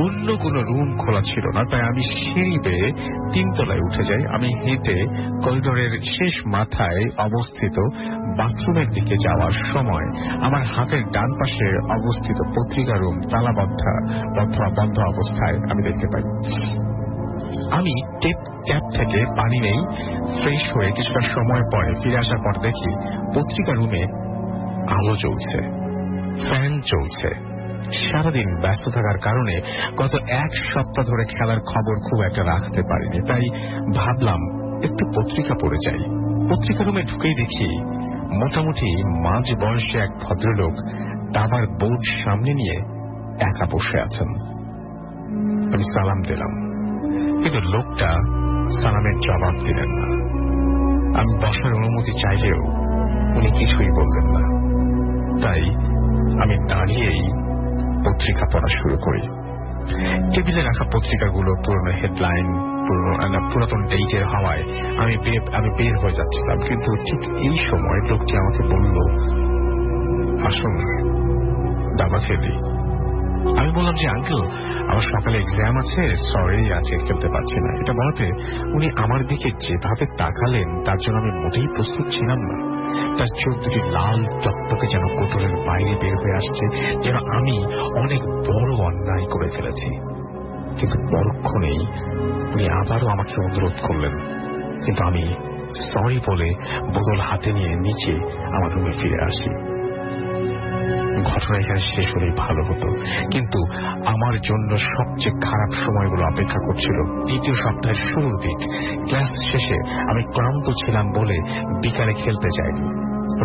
অন্য কোন রুম খোলা ছিল না, তাই আমি সিঁড়ি বেয়ে 3 তলায় উঠে যাই। আমি হেঁটে করিডোরের শেষ মাথায় অবস্থিত বাথরুমের দিকে যাওয়ার সময় আমার হাতের ডান পাশে অবস্থিত পত্রিকা রুম বন্ধ অবস্থায় আমি দেখতে পাই। আমি ট্যাপ থেকে পানি নেই, ফ্রেশ হয়ে কিছুটা সময় পরে ফিরে আসার পর দেখি পত্রিকা রুমে আলো জ্বলছে, ফ্যান চলছে। সারাদিন ব্যস্ত থাকার কারণে গত 1 সপ্তাহ ধরে খেলার খবর খুব একটা রাখতে পারিনি, তাই ভাবলাম একটু পত্রিকা পড়ে যাই। পত্রিকা রুমে ঢুকেই দেখি মোটামুটি মাঝ বয়সে এক ভদ্রলোক দাবার বোর্ড সামনে নিয়ে একা বসে আছেন। আমি সালাম দিলাম, কিন্তু লোকটা সালামের জবাব দিলেন না। আমি বসার অনুমতি চাইলেও উনি কিছুই বললেন না। তাই আমি দাঁড়িয়েই পত্রিকা পড়া শুরু করি। টেবিলে রাখা পত্রিকাগুলো পুরনো হেডলাইন, পুরাতন ডেটের হওয়ায় আমি বের হয়ে যাচ্ছিলাম, কিন্তু ঠিক এই সময় লোকটি আমাকে বলল, আসুন দাবা খেলি। আমি বললাম যে আঙ্কেল, আমার সকালে এক্সাম আছে, সরি আজকে খেলতে পারছি না। এটা বলাতে উনি আমার দিকে যেভাবে তাকালেন তার জন্য আমি মোটেই প্রস্তুত ছিলাম না। তার চোখ দুটি লাল টকটকে যেন কোটরের বাইরে বের হয়ে আসছে, যেন আমি অনেক বড় অন্যায় করে ফেলেছি। কিন্তু পরক্ষণেই উনি আবারও আমাকে অনুরোধ করলেন, কিন্তু আমি সরি বলে বোতল হাতে নিয়ে নিচে আমার রুমে ফিরে আসি। ঘটনা এখানে শেষ হলেই ভালো হতো, কিন্তু আমার জন্য সবচেয়ে খারাপ সময়গুলো অপেক্ষা করছিল। 2য় সপ্তাহের শুরুর দিক। ক্লাস শেষে আমি ক্লান্ত ছিলাম বলে বিকালে খেলতে যাইনি,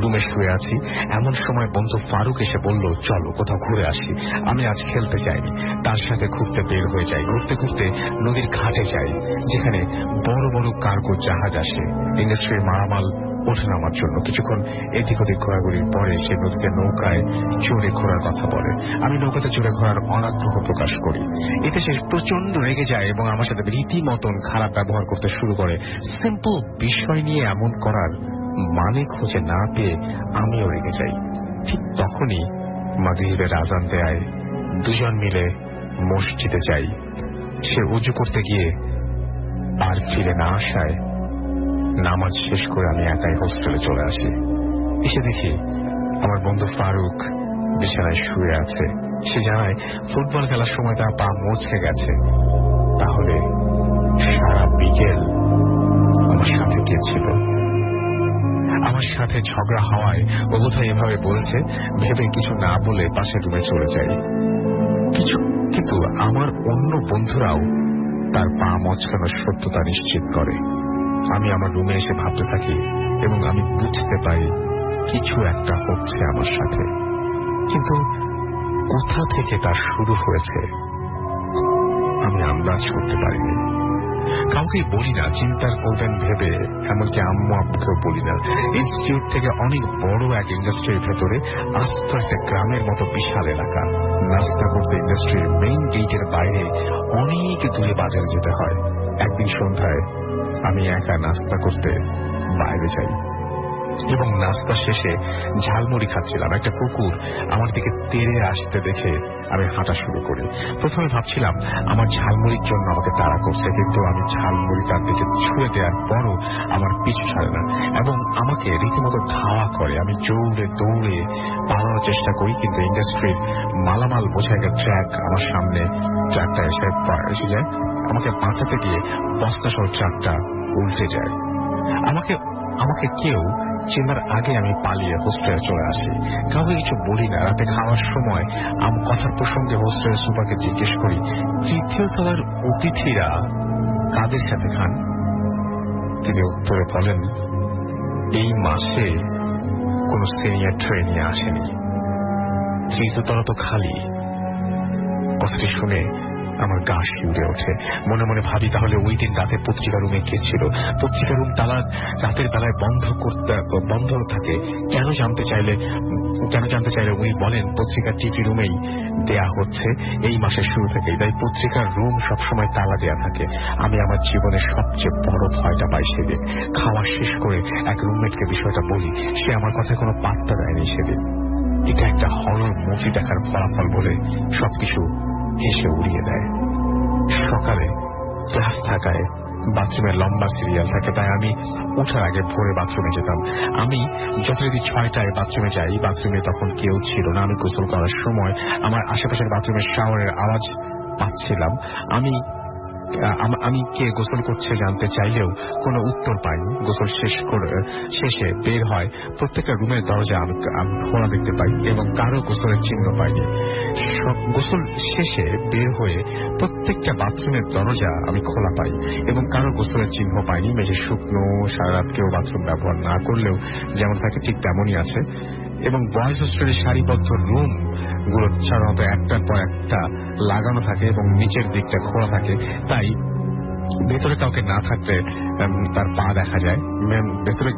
রুমে শুয়ে আছি। এমন সময় বন্ধু ফারুক এসে বলল, চলো কোথাও ঘুরে আসি। আমি আজ খেলতে যাইনি, তার সাথে ঘুরতে বের হয়ে যাই। ঘুরতে ঘুরতে নদীর ঘাটে যাই, যেখানে বড় বড় কার্গো জাহাজ আসে ইন্ডাস্ট্রির মালামাল ওঠে নামার জন্য। কিছুক্ষণ এদিক ওদিক ঘোরাঘুরির পরে সে নদীতে নৌকায় চড়ে ঘোরার কথা বলে। আমি নৌকাতে চড়ে ঘোরার অনাগ্রহ প্রকাশ করি। এতে সে প্রচন্ড রেগে যায় এবং আমার সাথে রীতিমতন খারাপ ব্যবহার করতে শুরু করে। সিম্পল বিষয় নিয়ে এমন করার মানে খুঁজে না পেয়ে আমিও রেগে যাই। ঠিক তখনই মাগরিবের আযান দেয়। 2 জন মিলে মসজিদে যাই। সে উজু করতে গিয়ে আর ফিরে না আসায় নামাজ শেষ করে আমি একাই হোস্টেলে চলে আসি। এসে দেখি আমার বন্ধু ফারুক বিছানায় শুয়ে আছে। সে জানায় ফুটবল খেলার সময় তার পা মচকে গেছে। তাহলে সারা বিকেল আমার সাথে কে ছিল? আমার সাথে ঝগড়া হওয়ায় ও বোধহয় এভাবে বলছে ভেবে কিছু না বলে পাশের রুমে চলে যাই। কিন্তু আমার অন্য বন্ধুরাও তার পা মচকানোর সত্যতা নিশ্চিত করে। আমি আমার রুমে এসে ভাবতে থাকি এবং আমি বুঝতে পারি কিছু একটা হচ্ছে আমার সাথে, কিন্তু কোথা থেকে তা শুরু হয়েছে আমি আন্দাজ করতে পারিনি। কাউকে বলি না, চিন্তা করবেন ভেবে, এমনকি আম্মু আব্বুকেও বলি না। ইনস্টিটিউট থেকে অনেক বড় এক ইন্ডাস্ট্রির ভেতরে আস্ত একটা গ্রামের মতো বিশাল এলাকা। নাস্তা করতে ইন্ডাস্ট্রির মেইন গেটের বাইরে অনেক দূরে বাজারে যেতে হয়। একদিন সন্ধ্যায় আমি একা নাস্তা করতে বাইরে যাই এবং নাস্তা শেষে ঝালমুড়ি খাচ্ছিলাম। একটা কুকুর আমার দিকে তেড়ে আসতে দেখে আমি হাঁটা শুরু করি। প্রথমে ভাবছিলাম আমার ঝালমুড়ির জন্য আমাকে তাড়া করছে, কিন্তু আমি ঝালমুড়ি তার দিকে ছুঁড়ে দেওয়ার পরও আমার পিছু ছাড়ে না এবং আমাকে রীতিমতো ধাওয়া করে। আমি জোরে দৌড়ে পালানোর চেষ্টা করি, কিন্তু ইন্ডাস্ট্রির মালামাল বোঝাই একটা ট্রাক আমার সামনে, ট্রাকটা এসে যায়। আমাকে বাঁচাতে গিয়ে বস্তা সহ ট্রাকটা উল্টে যায়। আমাকে কেউ চেনার আগে আমি পালিয়ে হোস্টেলে চলে আসি। কাউকে কিছু বলি না। রাতে খাওয়ার সময় কথার প্রসঙ্গে হোস্টেলের সুপারকে জিজ্ঞেস করি, তৃতীয় তলার অতিথিরা কাদের সাথে খান? তিনি উত্তরে বলেন, এই মাসে কোন সিনিয়র ট্রেনে আসেনি, তৃতীয় তলা তো খালি। কথাটি শুনে আমার গা শিউরে ওঠে। মনে মনে ভাবি, তাহলে ওই দিন রাতে পত্রিকা রুমে কে ছিল? পত্রিকা রুম তালা রাতের বেলায় বন্ধ থাকে। কেন জানতে চাইলে উনি বলেন পত্রিকা টিভি রুমেই দেয়া হচ্ছে এই মাসের শুরু থেকেই, তাই পত্রিকার রুম সবসময় তালা দেয়া থাকে। আমি আমার জীবনের সবচেয়ে বড় ভয়টা পাই সেদিন। খাওয়া শেষ করে এক রুমমেটকে বিষয়টা বলি, সে আমার কথায় কোনো পাত্তা দেয়নি সেদিন। এটা একটা হরর মুভি দেখার ফলাফল বলে সবকিছু হেসে উড়িয়ে দেয়। সকালে ক্লাস থাকায় বাথরুমে লম্বা সিরিয়াল থাকে, তাই আমি ওঠার আগে ভোরে বাথরুমে যেতাম। আমি যথারীতি 6টায় বাথরুমে যাই। বাথরুমে তখন কেউ ছিল না। আমি গোসল করার সময় আমার আশেপাশের বাথরুমের শাওয়ারের আওয়াজ পাচ্ছিলাম। আমি কে গোসল করছে জানতে চাইলেও কোনো উত্তর পাইনি। গোসল শেষে বের হয়, প্রত্যেকটা রুমের দরজা আমি খোলা দেখতে পাই এবং কারো গোসলের চিহ্ন পাইনি। সব গোসল শেষে বের হয়ে প্রত্যেকটা বাথরুমের দরজা আমি খোলা পাই এবং কারো গোসলের চিহ্ন পাইনি। মেঝে শুকনো, সারা রাত কেউ বাথরুম ব্যবহার না করলেও যেমন থাকে ঠিক তেমনই আছে এবং বয়েজ হোস্টেলের সারিবদ্ধ রুম গুলো সাধারণত একটার পর একটা লাগানো থাকে এবং নিচের দিকটা খোলা থাকে, তাই ভেতরে কাউকে না থাকলে তার পা দেখা যায়,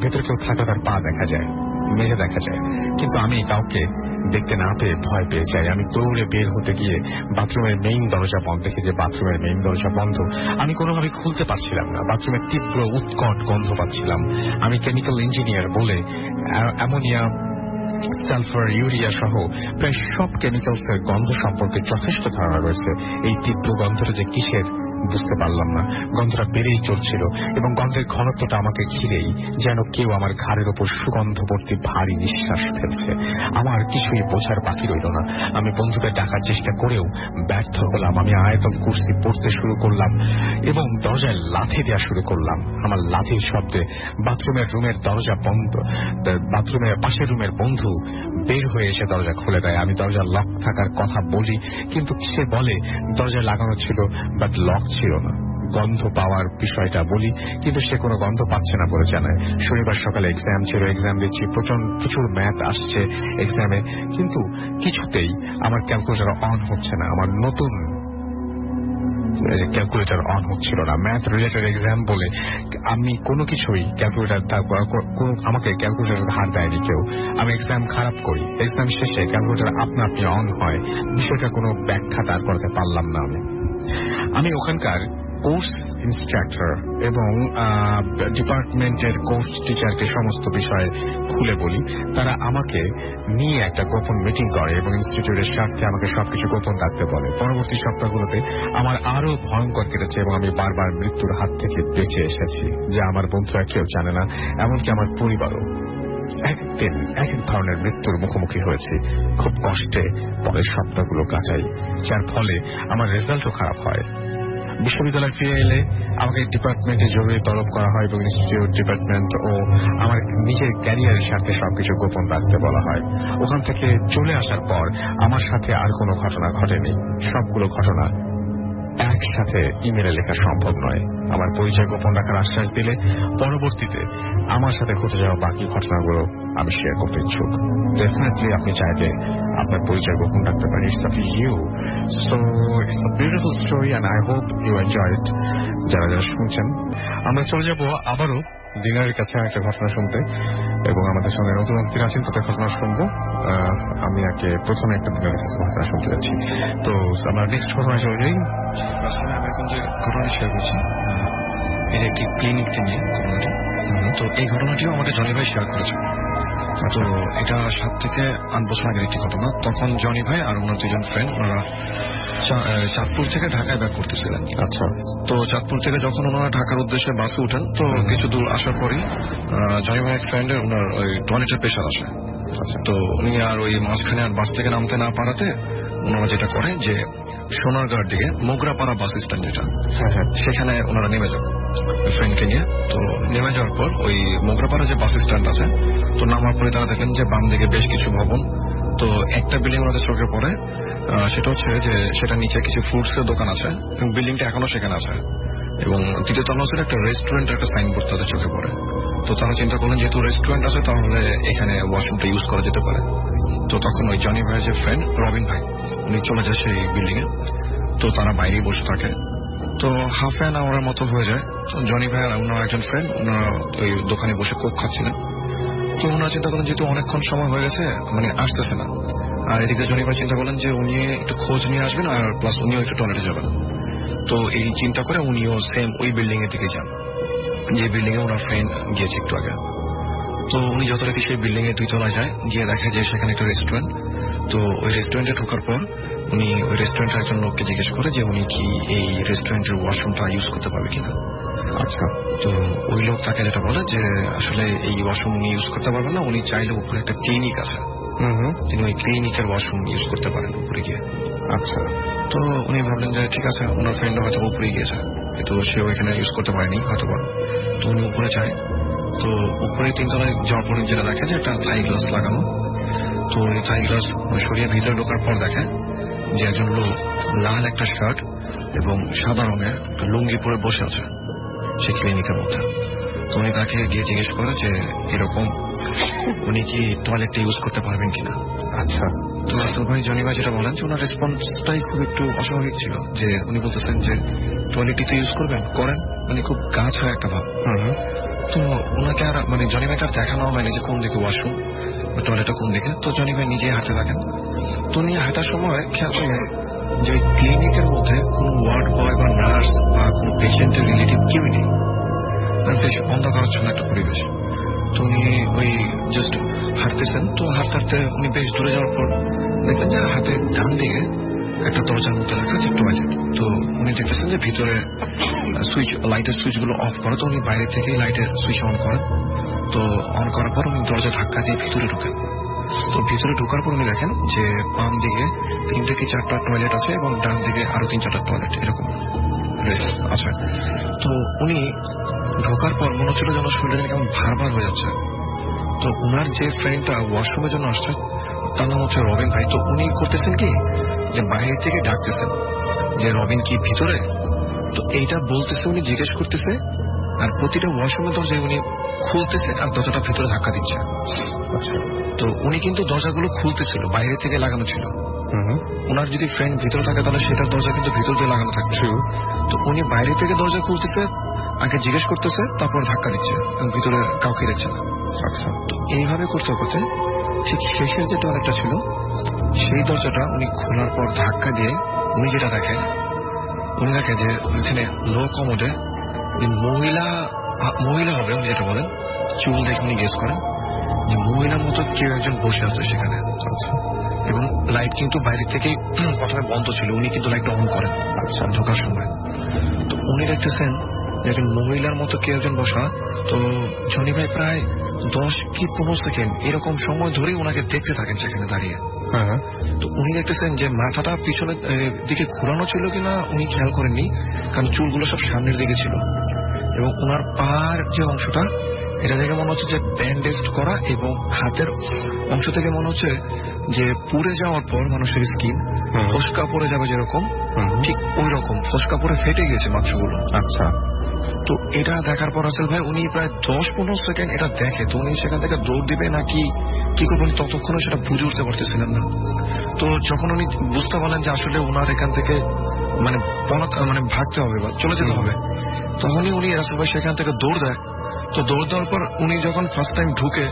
ভেতরে কেউ থাকলে তার পা দেখা যায়, মেঝে দেখা যায়। কিন্তু আমি কাউকে দেখতে না পেয়ে ভয় পেয়ে যাই। আমি দৌড়ে বের হতে গিয়ে বাথরুমের মেইন দরজা বন্ধ দেখি যে বাথরুমের মেইন দরজা বন্ধ। আমি কোনোভাবে খুলতে পারছিলাম না। বাথরুমের তীব্র উৎকট গন্ধ পাচ্ছিলাম। আমি কেমিক্যাল ইঞ্জিনিয়ার বলে অ্যামোনিয়া, সালফার, ইউরিয়া সহ প্রায় সব কেমিক্যালসের গন্ধ সম্পর্কে যথেষ্ট ধারণা রয়েছে। এই তীব্র গন্ধটা যে কিসের বুঝতে পারলাম না। গন্ধটা বেড়েই চলছিল এবং গন্ধের ঘনত্বটা আমাকে ঘিরেই যেন কেউ আমার ঘাড়ের ওপর সুগন্ধবর্তী ভারী নিঃশ্বাস ফেলছে। আমার কিছুই বোঝার বাকি রইল না। আমি বন্ধুদের ডাকার চেষ্টা করেও ব্যর্থ হলাম। আমি আয়াতুল কুরসি পড়তে শুরু করলাম এবং দরজায় লাথি দেওয়া শুরু করলাম। আমার লাথির শব্দে বাথরুমের দরজা বন্ধ। বাথরুমের পাশের রুমের বন্ধু বের হয়ে এসে দরজা খুলে দেয়। আমি দরজা লক থাকার কথা বলি, কিন্তু সে বলে দরজা লাগানো ছিল বাট লক ছিল না। গন্ধ পাওয়ার বিষয়টা বলি, কিন্তু সে কোনো গন্ধ পাচ্ছে না বলে জানায়। শনিবার সকালে এক্সাম ছিল, এক্সাম দিচ্ছি, প্রচুর ম্যাথ আসছে এক্সামে, কিন্তু কিছুতেই আমার ক্যালকুলেটর অন হচ্ছে না। আমার নতুন ক্যালকুলেটর অন হচ্ছিল না। ম্যাথ রিলেটেড এক্সাম বলে আমি কোনো কিছুই আমাকে ক্যালকুলেটর ধার দেয়নি কেউ। আমি এক্সাম খারাপ করি, এক্সাম শেষে ক্যালকুলেটর আপনা আপনি অন হয়। বিষয়টা কোনো ব্যাখ্যা দাঁড় করাতে পারলাম না। আমি ওখানকার কোর্স ইনস্ট্রাক্টর এবং ডিপার্টমেন্টের কোর্স টিচারকে সমস্ত বিষয়ে খুলে বলি। তারা আমাকে নিয়ে একটা গোপন মিটিং করে এবং ইনস্টিটিউটের স্বার্থে আমাকে সবকিছু গোপন রাখতে বলে। পরবর্তী সপ্তাহগুলোতে আমার আরো ভয়ঙ্কর কেটেছে এবং আমি বারবার মৃত্যুর হাত থেকে বেঁচে এসেছি, যা আমার বন্ধুরা কেউ জানে না, এমনকি আমার পরিবারও। একদিন এক এক ধরনের মৃত্যুর মুখোমুখি হয়েছি, খুব কষ্টে পরের সপ্তাহগুলো কাটাই, যার ফলে আমার রেজাল্টও খারাপ হয়। বিশ্ববিদ্যালয়ে ফিরে এলে আমাকে ডিপার্টমেন্টে জরুরি তলব করা হয় এবং ইনস্টিটিউট ডিপার্টমেন্ট ও আমার নিজের ক্যারিয়ারের সাথে সবকিছু গোপন রাখতে বলা হয়। ওখান থেকে চলে আসার পর আমার সাথে আর কোনো ঘটনা ঘটেনি। সবগুলো ঘটনা একসাথে ইমেলে লেখা সম্ভব নয়। আমার পরিচয় গোপন রাখার আশ্বাস দিলে পরবর্তীতে আমার সাথে ঘটে যাওয়া বাকি ঘটনাগুলো আমি শেয়ার করতে ইচ্ছুক। ডেফিনেটলি আপনি চাইলে আপনার পরিচয় গোপন রাখতে পারেন। It's up to you. So it's a beautiful story and I hope you enjoy it. যারা যারা শুনছেন, আমরা চলে যাব আবারও দিনারের কাছে একটা ঘটনা শুনতে, এবং আমাদের সঙ্গে নতুন অতিথি আছেন, তাদের ঘটনা শুনবো। আমি আগে প্রথমে একটা দিনারের কাছে ঘটনা শুনতে যাচ্ছি। তো আমরা নেক্সট ঘটনা চলে যাই। আমি এখন যে ঘটনাটি শেয়ার করছি এটা একটি ক্লিনিককে নিয়ে ঘটনাটি। তো এই ঘটনাটিও আমাকে জনি ভাই শেয়ার করেছে। তো এটা 7 থেকে 8 বছর আগের একটি ঘটনা। তখন জনি ভাই আর ওনার 2জন ফ্রেন্ড, ওনারা চাঁদপুর থেকে ঢাকায় ব্যাক করতেছিলেন। আচ্ছা। তো চাঁদপুর থেকে যখন ওনারা ঢাকার উদ্দেশ্যে বাসে উঠেন, তো কিছু দূর আসার পরই জনি ভাই এক ফ্রেন্ডের ওনার ওই টয়লেটের প্রেশার আসে। আচ্ছা। তো উনি আর ওই মাঝখানে আর বাস থেকে নামতে না পারাতে ওনারা যেটা করে যে সোনারগাঁর দিকে মোগরাপাড়া বাস স্ট্যান্ড যেটা, সেখানে ওনারা নেমে যান ফ্রেন্ডকে নিয়ে। তো নেমে যাওয়ার পর ওই মোগরাপাড়া যে বাস স্ট্যান্ড আছে, তো নামার পরে তারা দেখেন যে বাম দিকে বেশ কিছু ভবন। তো একটা বিল্ডিং ওনাদের চোখে পড়ে, সেটা হচ্ছে যে সেটা নিচে কিছু ফ্রুটসের দোকান আছে এবং বিল্ডিংটা এখনো সেখানে আছে, এবং দ্বিতীয় তলা হচ্ছে একটা রেস্টুরেন্ট, একটা সাইনবোর্ড তাদের চোখে পড়ে। তো তারা চিন্তা করলেন যেহেতু রেস্টুরেন্ট আছে তাহলে এখানে ওয়াশরুমটা ইউজ করা যেতে পারে। তো তখন ওই জনি ভাইয়ের যে ফ্রেন্ড রবিন ভাই, উনি চলে যায় সেই বিল্ডিং এ। তো তারা বাইরেই বসে থাকে। তো হাফ অ্যান আওয়ারের মতো হয়ে যায়। তো জনি ভাই আর ওনার একজন ফ্রেন্ড ওনারা ওই দোকানে বসে কোক খাচ্ছিলেন। তো ওনারা চিন্তা করলেন যেহেতু অনেকক্ষণ সময় হয়ে গেছে, মানে আসতেছে না, আর এদিকে জনি ভাই চিন্তা করলেন যে উনি একটু খোঁজ নিয়ে আসবেন আর প্লাস উনিও একটু টয়লেটে যাবেন। তো এই চিন্তা করে উনিও সেম ওই বিল্ডিং এর দিকে যান যে বিল্ডিং এ ওনার ফ্রেন্ড গিয়েছে একটু আগে। তো উনি যথারীতি সেই বিল্ডিং এ 2 তলায় যায়, গিয়ে দেখে যে সেখানে একটা রেস্টুরেন্ট। তো ওই রেস্টুরেন্টে ঢোকার পর উনি ওই রেস্টুরেন্টের একজন লোককে জিজ্ঞেস করে যে উনি কি এই রেস্টুরেন্টের ওয়াশরুমটা ইউজ করতে পারবে কিনা। আচ্ছা। তো ওই লোক তাকে যেটা বলে যে আসলে এই ওয়াশরুম উনি ইউজ করতে পারবেন না, উনি চাইলে উপরে একটা ক্লিনিক আছে, তিনি ওই ক্লিনিকের ওয়াশরুম ইউজ করতে পারেন উপরে গিয়ে। আচ্ছা। তো উনি ভাবলেন যে ঠিক আছে, ওনার ফ্রেন্ড হয়তো উপরে গিয়েছে, কিন্তু সে ওইখানে ইউজ করতে পারেনি হয়তো। তো উনি উপরে যায়। তো উপরে 3 তলায় যাওয়ার পরে যেটা দেখে যে একটা থাই গ্লাস লাগানো। তো এই থাই গ্লাস সরিয়ে ভিতরে ঢোকার পর দেখে যে একজন লোক লাল একটা শার্ট এবং সাদা রঙের লুঙ্গি পরে বসে আছে সেই ক্লিনিকের মধ্যে। তো উনি তাকে গিয়ে জিজ্ঞেস করে যে এরকম উনি কি টয়লেটটা ইউজ করতে পারবেন কিনা। আচ্ছা। তো রাসেল ভাই জনি ভাই যেটা বলেন যে ওনার রেসপন্সটাই খুব একটু অস্বাভাবিক ছিল, যে উনি বলতেছেন যে টয়লেটটি তো ইউজ করবেন, করেন, মানে খুব গা ছাড়া একটা ভাব। তো ওনাকে আর মানে জনি ভাইকে আর দেখানো হয়নি যে কোন দিকে ওয়াশরুম বা টয়লেটটা কোন দিকে। তো জনি ভাই নিজেই হাঁটতে থাকেন। তো উনি হাঁটার সময় খেয়াল করলেন যে ওই ক্লিনিকের মধ্যে কোনো ওয়ার্ড বয় বা নার্স বা কোনো পেশেন্টের রিলেটিভ কেউই নেই, বেশ অন্ধকারাচ্ছন্ন একটা পরিবেশ। তো উনি ওই জাস্ট হাঁটতেছেন। তো হাঁটতে হাঁটতে উনি বেশ দূরে যাওয়ার পর দেখলেন যে হাতে ডান দিকে একটা দরজার মধ্যে রাখা আছে টয়লেট। তো উনি দেখতেছেন যে ভিতরে সুইচ, লাইটের সুইচ গুলো অফ করে। তো উনি বাইরে থেকে লাইটের সুইচ অন করেন। তো অন করার পর উনি দরজা ধাক্কা দিয়ে ভিতরে ঢুকেন। তো ভিতরে ঢোকার পর উনি দেখেন যে বাম দিকে 3টে কি 4টা টয়লেট আছে এবং ডান দিকে আরো 3-4টা টয়লেট এরকম আছে। তো উনি ঢোকার পর মনে হচ্ছিল যেন শরীরটা কেমন ভার ভার হয়ে যাচ্ছে। তো উনার যে ফ্রেন্ডটা ওয়াশরুমের জন্য আসছে তার নাম হচ্ছে রবিন ভাই। তো উনি করতেছেন কি যে বাইরে থেকে ডাকতেছেন যে রবিন কি ভিতরে। তো এইটা বলতেছে, উনি জিজ্ঞেস করতেছে, আর প্রতিটা ওয়াশরুমের দরজায় উনি খুলতেছে আর দরজাটা ভিতরে ধাক্কা দিচ্ছে। আচ্ছা। তো উনি কিন্তু দরজাগুলো খুলতেছিল, বাইরে থেকে লাগানো ছিল। ওনার যদি ফ্রেন্ড ভিতরে থাকে তাহলে সেটার দরজা কিন্তু ভিতর দিয়ে লাগানো থাকছে। তো উনি বাইরে থেকে দরজা খুলতেছে, আগে জিজ্ঞেস করতেছে, তারপর ধাক্কা দিচ্ছে এবং ভিতরে কাউকে দেখছে না। আচ্ছা। তো এইভাবে করতে করতে ঠিক শেষের যে টয়লেটটা ছিল সেই দরজাটা উনি খোলার পর ধাক্কা দিয়ে উনি যেটা দেখে, উনি দেখে যে ওইখানে লো কমোডে মহিলা হবে উনি যেটা বলেন, চুল দেখে উনি গেস করেন যে মহিলার মতো কেউ একজন বসে আছে সেখানে। আচ্ছা। এবং লাইট কিন্তু বাইরে থেকেই প্রথমে বন্ধ ছিল, উনি কিন্তু লাইটটা অন করেন। আচ্ছা। ঢোকার সময় তো উনি দেখতেছেন একজন মহিলার মতো কে একজন বসা। তো জনি ভাই প্রায় 10 কি 15 সেকেন্ড এরকম সময় ধরে ওনাকে দেখতে থাকেন সেখানে দাঁড়িয়ে। হ্যাঁ, তো উনি দেখতেছেন যে মাথাটা পিছনের দিকে ঘুরানো ছিল কিনা উনি খেয়াল করেননি, কারণ চুলগুলো সব সামনের দিকে ছিল, এবং ওনার পার যে অংশটা এটা দেখে মনে হচ্ছে যে ব্যান্ডেজ করা, এবং হাতের অংশ থেকে মনে হচ্ছে যে পুড়ে যাওয়ার পর মানুষের স্কিন ফসকা পড়ে যাবে যেরকম, ঠিক ওই রকম ফসকা পড়ে ফেটে গেছে মাংসগুলো। আচ্ছা। তো এটা দেখার পর রাসেল ভাই উনি প্রায় 10-15 সেকেন্ড এটা দেখে, তো উনি সেখান থেকে দৌড় দিবে নাকি কি করবেন ততক্ষণে সেটা বুঝে উঠতে পারতেছিলেন না। তো যখন উনি বুঝতে পারলেন যে আসলে ওনার এখান থেকে মানে ভাগতে হবে বা চলে যেতে হবে, তখনই উনি রাসেল ভাই সেখান থেকে দৌড় দেয়। তো দৌড় দেওয়ার পর উনি যখন ফার্স্ট টাইম ঢুকে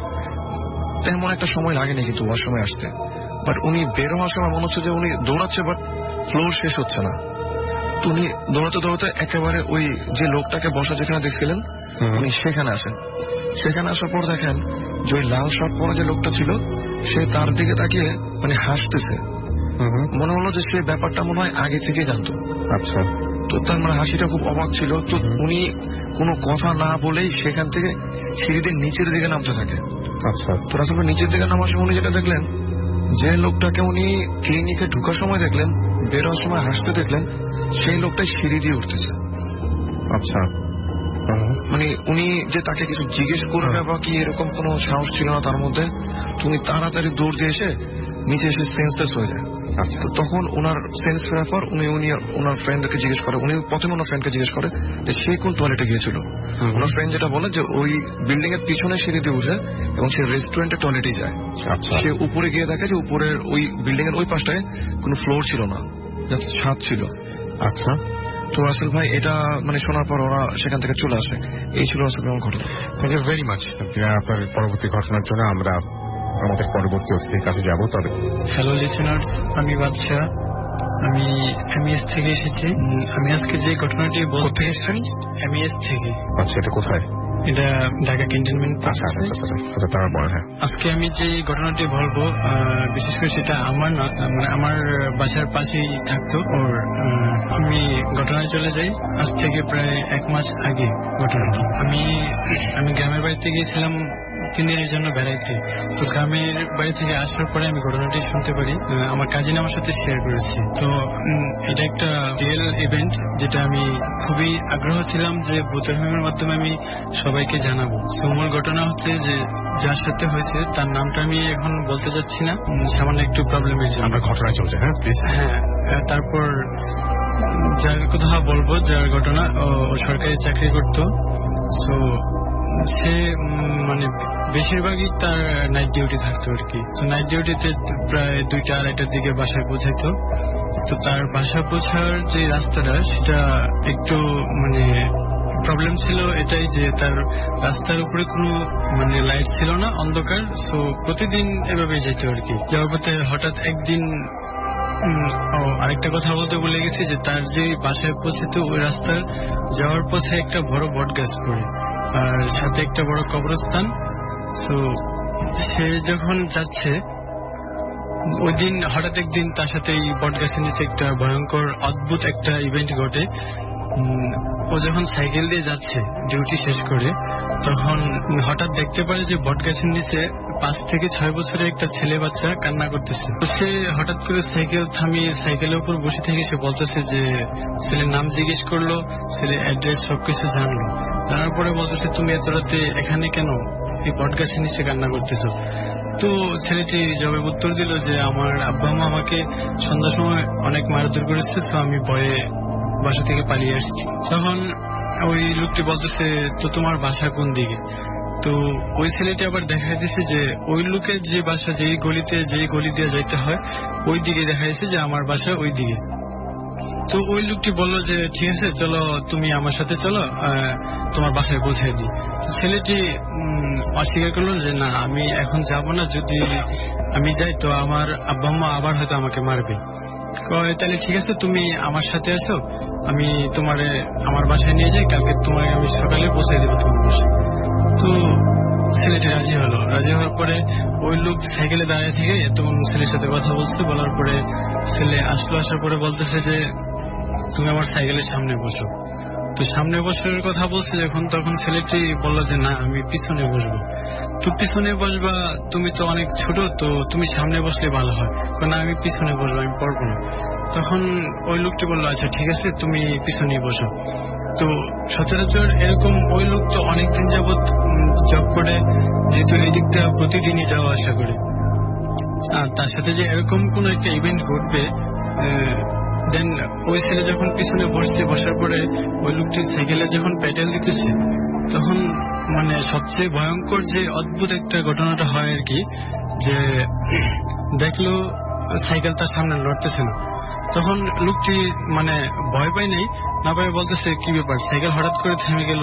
তেমন একটা সময় লাগেনি কিন্তু ওয়াশরুমে আসতে, বাট উনি বের হওয়ার সময় মনে হচ্ছে যে উনি দৌড়াচ্ছে বাট ফ্লোর শেষ হচ্ছে না। তো উনি দৌড়াতে দৌড়াতে একেবারে ওই যে লোকটাকে বসা যেখানে দেখছিলেন উনি সেখানে আসেন। সেখানে আসার পর দেখেন যে ওই লাল শার্ট পরা যে লোকটা ছিল সে তার দিকে তাকিয়ে মানে হাসতেছে। মনে হলো যে সে ব্যাপারটা মনে হয় আগে থেকে জানতো। আচ্ছা। তো তার মানে হাসিটা খুব অবাক ছিল। তো উনি কোনো কথা না বলেই সেখান থেকে সিঁড়িতে নিচের দিকে নামতে থাকে। আচ্ছা। তো আসলে নিচের দিকে নামার সময় উনি যেটা দেখলেন, যে লোকটাকে উনি ক্লিনিকে ঢোকার সময় দেখলেন, বেরোর সময় হাসতে দেখলেন, সেই লোকটাই সিঁড়ি দিয়ে উঠতেছে। আচ্ছা। মানে উনি যে তাকে কিছু জিজ্ঞেস করবে বা কি এরকম কোনো সাহস ছিল না তার মধ্যে। তুমি তাড়াতাড়ি দৌড় দিয়ে এসে নিচে এসে সেন্সলেস হয়ে যায়। আচ্ছা। তো তখন ওনার সেন্স ফেরার পর উনি ওনার ফ্রেন্ডকে জিজ্ঞেস করে, উনি প্রথমে ওনার ফ্রেন্ডকে জিজ্ঞেস করে যে সে কোন টয়লেটে গিয়েছিল। ওনার ফ্রেন্ড যেটা বলে যে ওই বিল্ডিং এর পিছনে সিঁড়ি দিয়ে উঠে এবং সে রেস্টুরেন্টের টয়লেটে যায়। আচ্ছা। সে উপরে গিয়ে দেখে যে উপরের ওই বিল্ডিং এর ওই পাশটায় কোনো ফ্লোর ছিল না, জাস্ট ছাদ ছিল। আচ্ছা। তো রাসেল ভাই এটা মানে শোনার পর ওরা সেখান থেকে চলে আসে। এই ছিল রাসেল ভাই ঘটনা। Thank you very much. আপনার পরবর্তী ঘটনার জন্য আমরা আমাদের পরবর্তী অতিথির কাছে যাব। তবে হ্যালো লিসেনার্স, আমি বাদশা, আমি এমইএস থেকে এসেছি। আমি আজকে যে ঘটনাটি বলতে এসেছেন এমইএস থেকে। আচ্ছা, এটা কোথায়? এটা ঢাকা ক্যান্টনমেন্ট। আচ্ছা আচ্ছা আচ্ছা আচ্ছা, তার বলেন। হ্যাঁ, আজকে আমি যে ঘটনাটি বলবো বিশেষ করে সেটা আমার না, মানে আমার বাসার পাশেই থাকতো ওর। আমি ঘটনায় চলে যাই আজ থেকে প্রায় 1 মাস আগে ঘটনাটি। আমি গ্রামের বাড়িতে গিয়েছিলাম 3 দিনের জন্য বেড়াইতে। তো গ্রামের বাড়ি থেকে আসার পরে আমি ঘটনাটি শুনতে পারি, আমার কাজিন আমার সাথে শেয়ার করেছে। তো এটা একটা রিয়েল ইভেন্ট যেটা আমি খুবই আগ্রহ ছিলাম যে ভূতের ফিল্মের মাধ্যমে আমি সবাইকে জানাবো। তো মূল ঘটনা হচ্ছে যে যার সাথে হয়েছে তার নামটা আমি এখন বলতে যাচ্ছি না, সামান্য একটু প্রবলেমের জন্য। আমরা ঘটনায় চলছে। হ্যাঁ প্লিজ। হ্যাঁ, তারপর যার কথা বলবো, যার ঘটনা ও সরকারি চাকরি করতো। তো সে মানে বেশিরভাগই তার নাইট ডিউটি থাকতো আর কি। তো নাইট ডিউটিতে প্রায় 2টা-2:30টার দিকে বাসায় পৌঁছাইতো। তো তার বাসা পৌঁছার যে রাস্তাটা সেটা একটু মানে প্রবলেম ছিল এটাই যে তার রাস্তার উপরে কোনো মানে লাইট ছিল না, অন্ধকার। তো প্রতিদিন এভাবে যেত আর কি। যাওয়ার পথে হঠাৎ একদিন আরেকটা কথা বলতে ভুলে গেছি যে তার যে বাসায় পৌঁছাতো ওই রাস্তার যাওয়ার পথে একটা বড় বট গাছ পড়ে আর সাথে একটা বড় কবরস্থান। তো সে যখন যাচ্ছে ওই দিন হঠাৎ একদিন তার সাথে এই বট গাছের নিচে একটা ভয়ঙ্কর অদ্ভুত একটা ইভেন্ট ঘটে। ও যখন সাইকেল দিয়ে যাচ্ছে ডিউটি শেষ করে, তখন হঠাৎ দেখতে পারে যে বট গাছের নিচে 5 থেকে 6 বছরের একটা ছেলে বাচ্চা কান্না করতেছে। তো সে হঠাৎ করে সাইকেল থামিয়ে সাইকেলের উপর বসে থেকে সে বলতেছে যে ছেলের নাম জিজ্ঞেস করলো, ছেলের অ্যাড্রেস সবকিছু জানলো। জানার পরে বলতেছে তুমি এত রাতে এখানে কেন, এই বট গাছের নিচে কান্না করতেছো? তো ছেলেটি জবাব উত্তর দিল যে আমার আব্বা মা আমাকে সন্ধ্যার সময় অনেক মারধর করেছে, তো আমি ভয়ে বাসা থেকে পালিয়ে আসছি। তখন ওই লোকটি বলতেছে তো তোমার বাসা কোন দিকে? তো ওই ছেলেটি আবার দেখা যাচ্ছে যে ওই লোকের যে বাসা যেই গলি দিয়ে যাইতে হয় ওই দিকে দেখা যাচ্ছে যে আমার বাসা ওই দিকে। তো ওই লোকটি বললো যে ঠিক আছে চলো তুমি আমার সাথে চলো, তোমার বাসায় পৌঁছে দিই। ছেলেটি অস্বীকার করলো যে না আমি এখন যাব না, যদি আমি যাই তো আমার আব্বা আম্মা আবার হয়তো আমাকে মারবে। তাহলে ঠিক আছে তুমি আমার সাথে আসো, আমি তোমারে আমার বাসায় নিয়ে যাই, কালকে তোমাকে আমি সকালে পৌঁছে দেবো তোমার বাসায়। তো ছেলেটি রাজি হলো। রাজি হওয়ার পরে ওই লোক সাইকেলে দাঁড়িয়ে থেকে এতক্ষণ ছেলের সাথে কথা বলছে। বলার পরে ছেলে আসার পরে বলতেছে যে তুমি আমার সাইকেলের সামনে বসো। তো সামনে বসার কথা বলছে যখন, তখন ছেলেটি বললো যে না আমি পিছনে বসবো। তো পিছনে বসবা, তুমি তো অনেক ছোট, তো তুমি সামনে বসলে ভালো হয়। না আমি পিছনে বসবো, আমি পারবো না। তখন ওই লোকটি বললো আচ্ছা ঠিক আছে তুমি পিছনেই বসো। তো সচরাচর এরকম ওই লোক তো অনেকদিন যাবৎ জব করে, যেহেতু এই দিকটা প্রতিদিনই যাওয়া আসা করে, আর তার সাথে যে এরকম কোন একটা ইভেন্ট ঘটবে, দেন ওই ছেলে যখন পিছনে বসছে, বসার পরে ওই লোকটি সাইকেলে যখন প্যাডেল দিতেছে, তখন মানে সবচেয়ে ভয়ঙ্কর যে অদ্ভুত একটা ঘটনাটা হয় আর কি, যে দেখলো সাইকেল তার সামনে লড়তেছে না। তখন লোকটি মানে ভয় পায় নাই, না পায় বলতেছে কি ব্যাপার, সাইকেল হঠাৎ করে থেমে গেল।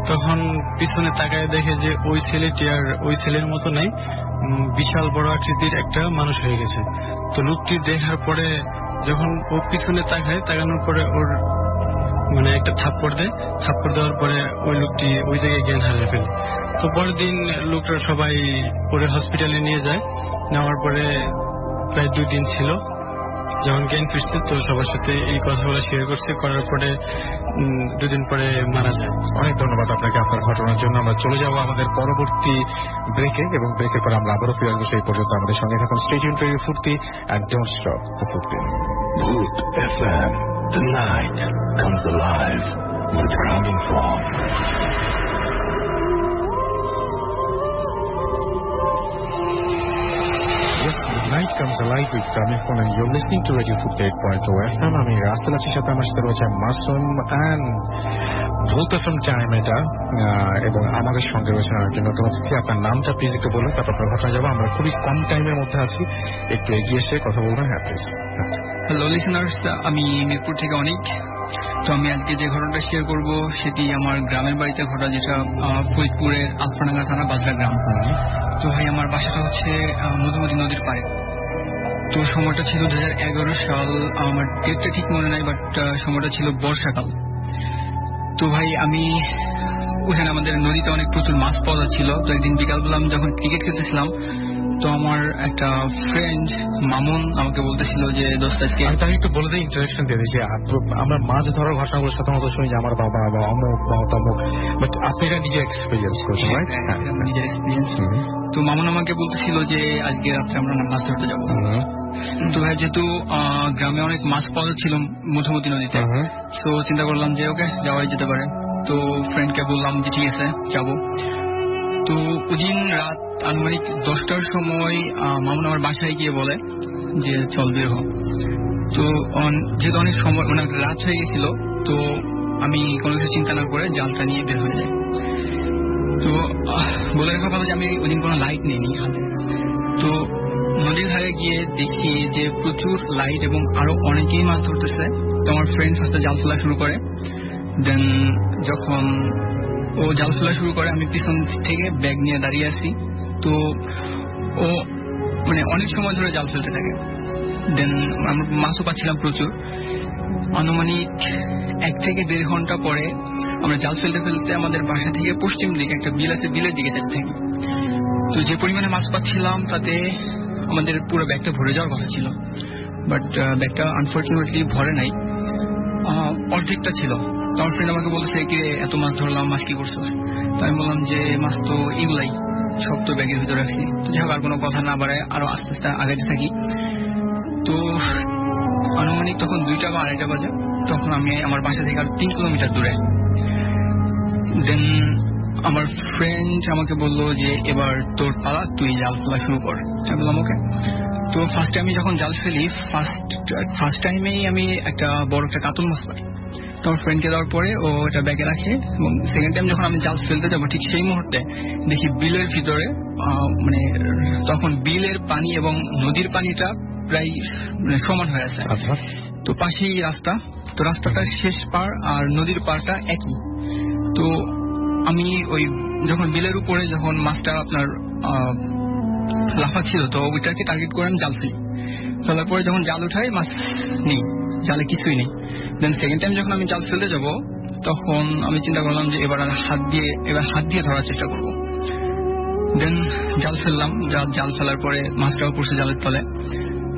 তখন পিছনে তাকায় দেখে যে ওই ছেলেটি আর ওই ছেলের মতো নাই, বিশাল বড় আকৃতির একটা মানুষ হয়ে গেছে। তো লোকটি দেখার পরে যখন ও পিছনে তাকায়, তাকানোর পরে ওর মানে একটা থাপ্পড় দেয়, থাপ্পড় দেওয়ার পরে ওই লোকটি ওই জায়গায় জ্ঞান হারিয়ে ফেলে। তো পরের দিন লোকটা সবাই ওরে হসপিটালে নিয়ে যায়, নেওয়ার পরে প্রায় 2 দিন ছিল। যখন জ্ঞান ফিরছে তো সবার সাথে এই কথাগুলো শেয়ার করছে, করার পরে 2 দিন পরে মারা যায়। অনেক ধন্যবাদ আপনাকে আপনার ঘটনার জন্য। আমরা চলে যাব আমাদের পরবর্তী ব্রেকে, এবং ব্রেকের পর আমরা আবারও ফিরে আসবো। সেই পর্যন্ত আমাদের সঙ্গে থাকুন। স্টে টিউনড টু রেডিও ফুর্তি এন্ড ডোন্ট স্টপ দ্য ফুর্তি। Boot FM, the night comes alive with Coming From. Yes, the night comes alive with Coming From, and you're listening to Radio Fuerte 8.0 FM. আমি রাস্তাল আছি, সাথে আমার সাথে রয়েছে মাসুম অ্যান্ড ভুত এফএম টাইম এটা, এবং আমাদের সঙ্গে রয়েছে আরেকজন নতুন অতিথি। আপনার নামটা প্লিজ একটু বলুন, তারপর আপনার ঘটনা যাবো। আমরা খুবই কম টাইমের মধ্যে আছি, একটু এগিয়ে এসে কথা বলবেন। হ্যাঁ প্লিজ। হ্যালো লিসেনার্স, আমি মিরপুর থেকে অনেক। তো আমি আজকে যে ঘটনাটা শেয়ার করব সেটি আমার গ্রামের বাড়িতে ঘটা, যেটা ফরিদপুরের আলফাডাঙ্গা থানা বাজরা গ্রাম। তো ভাই আমার বাসাটা হচ্ছে মধুমতি নদীর পাড়ে। তো সময়টা ছিল 2011 সাল, আমার ডেটটা ঠিক মনে নাই, বাট সময়টা ছিল বর্ষাকাল। তো ভাই আমি ওখানে আমাদের নদীতে অনেক প্রচুর মাছ পাওয়া যাচ্ছিল। তো একদিন বিকালবেলা আমি যখন ক্রিকেট খেলতেছিলাম, তো আমার একটা ফ্রেন্ড মামুন আমাকে বলতেছিল যে দোস্ত আজকে, আমি তাকে একটু বলে দিই, ইন্টারেকশন দিয়ে দিই যে আমরা মাছ ধরার ঘটনাগুলো সাধারণত শুনি যে আমার বাবা বা অমুক বা তমুক, বাট আপনি এটা নিজে এক্সপিরিয়েন্স করছেন, রাইট? নিজের এক্সপিরিয়েন্স। তো মামুন আমাকে বলতেছিল যে আজকে রাত্রে আমরা মাছ ধরতে যাবো। তো ভাই যেহেতু গ্রামে অনেক মাছ পাওয়া যাচ্ছিল মধুমতি নদীতে, তো চিন্তা করলাম যে ওকে যাওয়াই যেতে পারে। তো ফ্রেন্ডকে বললাম যে ঠিক আছে যাবো। তো ওদিন রাত আনুমানিক 10টার সময় মামুন আমার বাসায় গিয়ে বলে যে চল বের হ। তো যেহেতু অনেক সময় মানে রাত হয়ে গেছিল, তো আমি কোনো কিছু চিন্তা না করে জালটা নিয়ে বের হয়ে যাই। তো বলে রাখা ভালো যে আমি ওদিন কোনো লাইট নিইনি হাতে। তো নদীর ধারে গিয়ে দেখি যে প্রচুর লাইট এবং আরো অনেকেই মাছ ধরতেছে। তো আমার ফ্রেন্ড ফার্স্টে জাল ফেলা শুরু করে। দেন যখন ও জাল ফেলা শুরু করে, আমি পিছন থেকে ব্যাগ নিয়ে দাঁড়িয়ে আছি। তো ও মানে অনেক সময় ধরে জাল ফেলতে থাকে। দেন আমরা মাছও পাচ্ছিলাম প্রচুর। আনুমানিক 1 থেকে 1.5 ঘন্টা পরে আমরা জাল ফেলতে ফেলতে আমাদের বাসা থেকে পশ্চিম দিকে একটা বিল আছে, বিলের দিকে যেতে থাকি। তো যে পরিমাণে মাছ পাচ্ছিলাম তাতে আমাদের পুরো ব্যাগটা ভরে যাওয়ার কথা ছিল, বাট ব্যাগটা আনফর্চুনেটলি ভরে নাই, অর্ধেকটা ছিল। তো আমার ফ্রেন্ড আমাকে বলছে কি এত মাছ ধরলাম, মাছ কি করছো? তো আমি বললাম যে মাছ তো এগুলাই, সব তো ব্যাগের ভিতরে রাখছি। তো যাই হোক আর কোনো কথা না বাড়ায় আরো আস্তে আস্তে আগাতে থাকি। তো আনুমানিক তখন 2টা বা 2:30 বাজে। তখন আমি আমার বাসা থেকে আর 3 কিলোমিটার দূরে। দেন আমার ফ্রেন্ড আমাকে বললো যে এবার তোর পালা, তুই জাল ফেলা শুরু কর। আমি বললাম ওকে। তো ফার্স্ট আমি যখন জাল ফেলি, ফার্স্ট টাইমেই আমি একটা বড় একটা কাতল মাছ পাই। তো আমার ফ্রেন্ডকে দেওয়ার পরে ও এটা ব্যাগে রাখে, এবং সেকেন্ড টাইম যখন আমি জাল ফেলতে যাবো ঠিক সেই মুহূর্তে দেখি বিলের ভিতরে মানে তখন বিলের পানি এবং নদীর পানিটা প্রায় সমান হয়ে আছে। তো পাশেই রাস্তা, তো রাস্তাটার শেষ পার আর নদীর পারটা একই। তো আমি ওই যখন বিলের উপরে যখন মাছটা আপনার লাফাচ্ছিল, তো ওইটাকে টার্গেট করে আমি জাল ফেলি। ফেলার পরে যখন জাল উঠাই মাছ নেই, জালে কিছুই নেই। দেন সেকেন্ড টাইম যখন আমি জাল ফেলতে যাব, তখন আমি চিন্তা করলাম যে এবার হাত দিয়ে ধরার চেষ্টা করব। দেন জাল ফেললাম, জাল ফেলার পরে মাছটাও পড়ছে জালের তলে।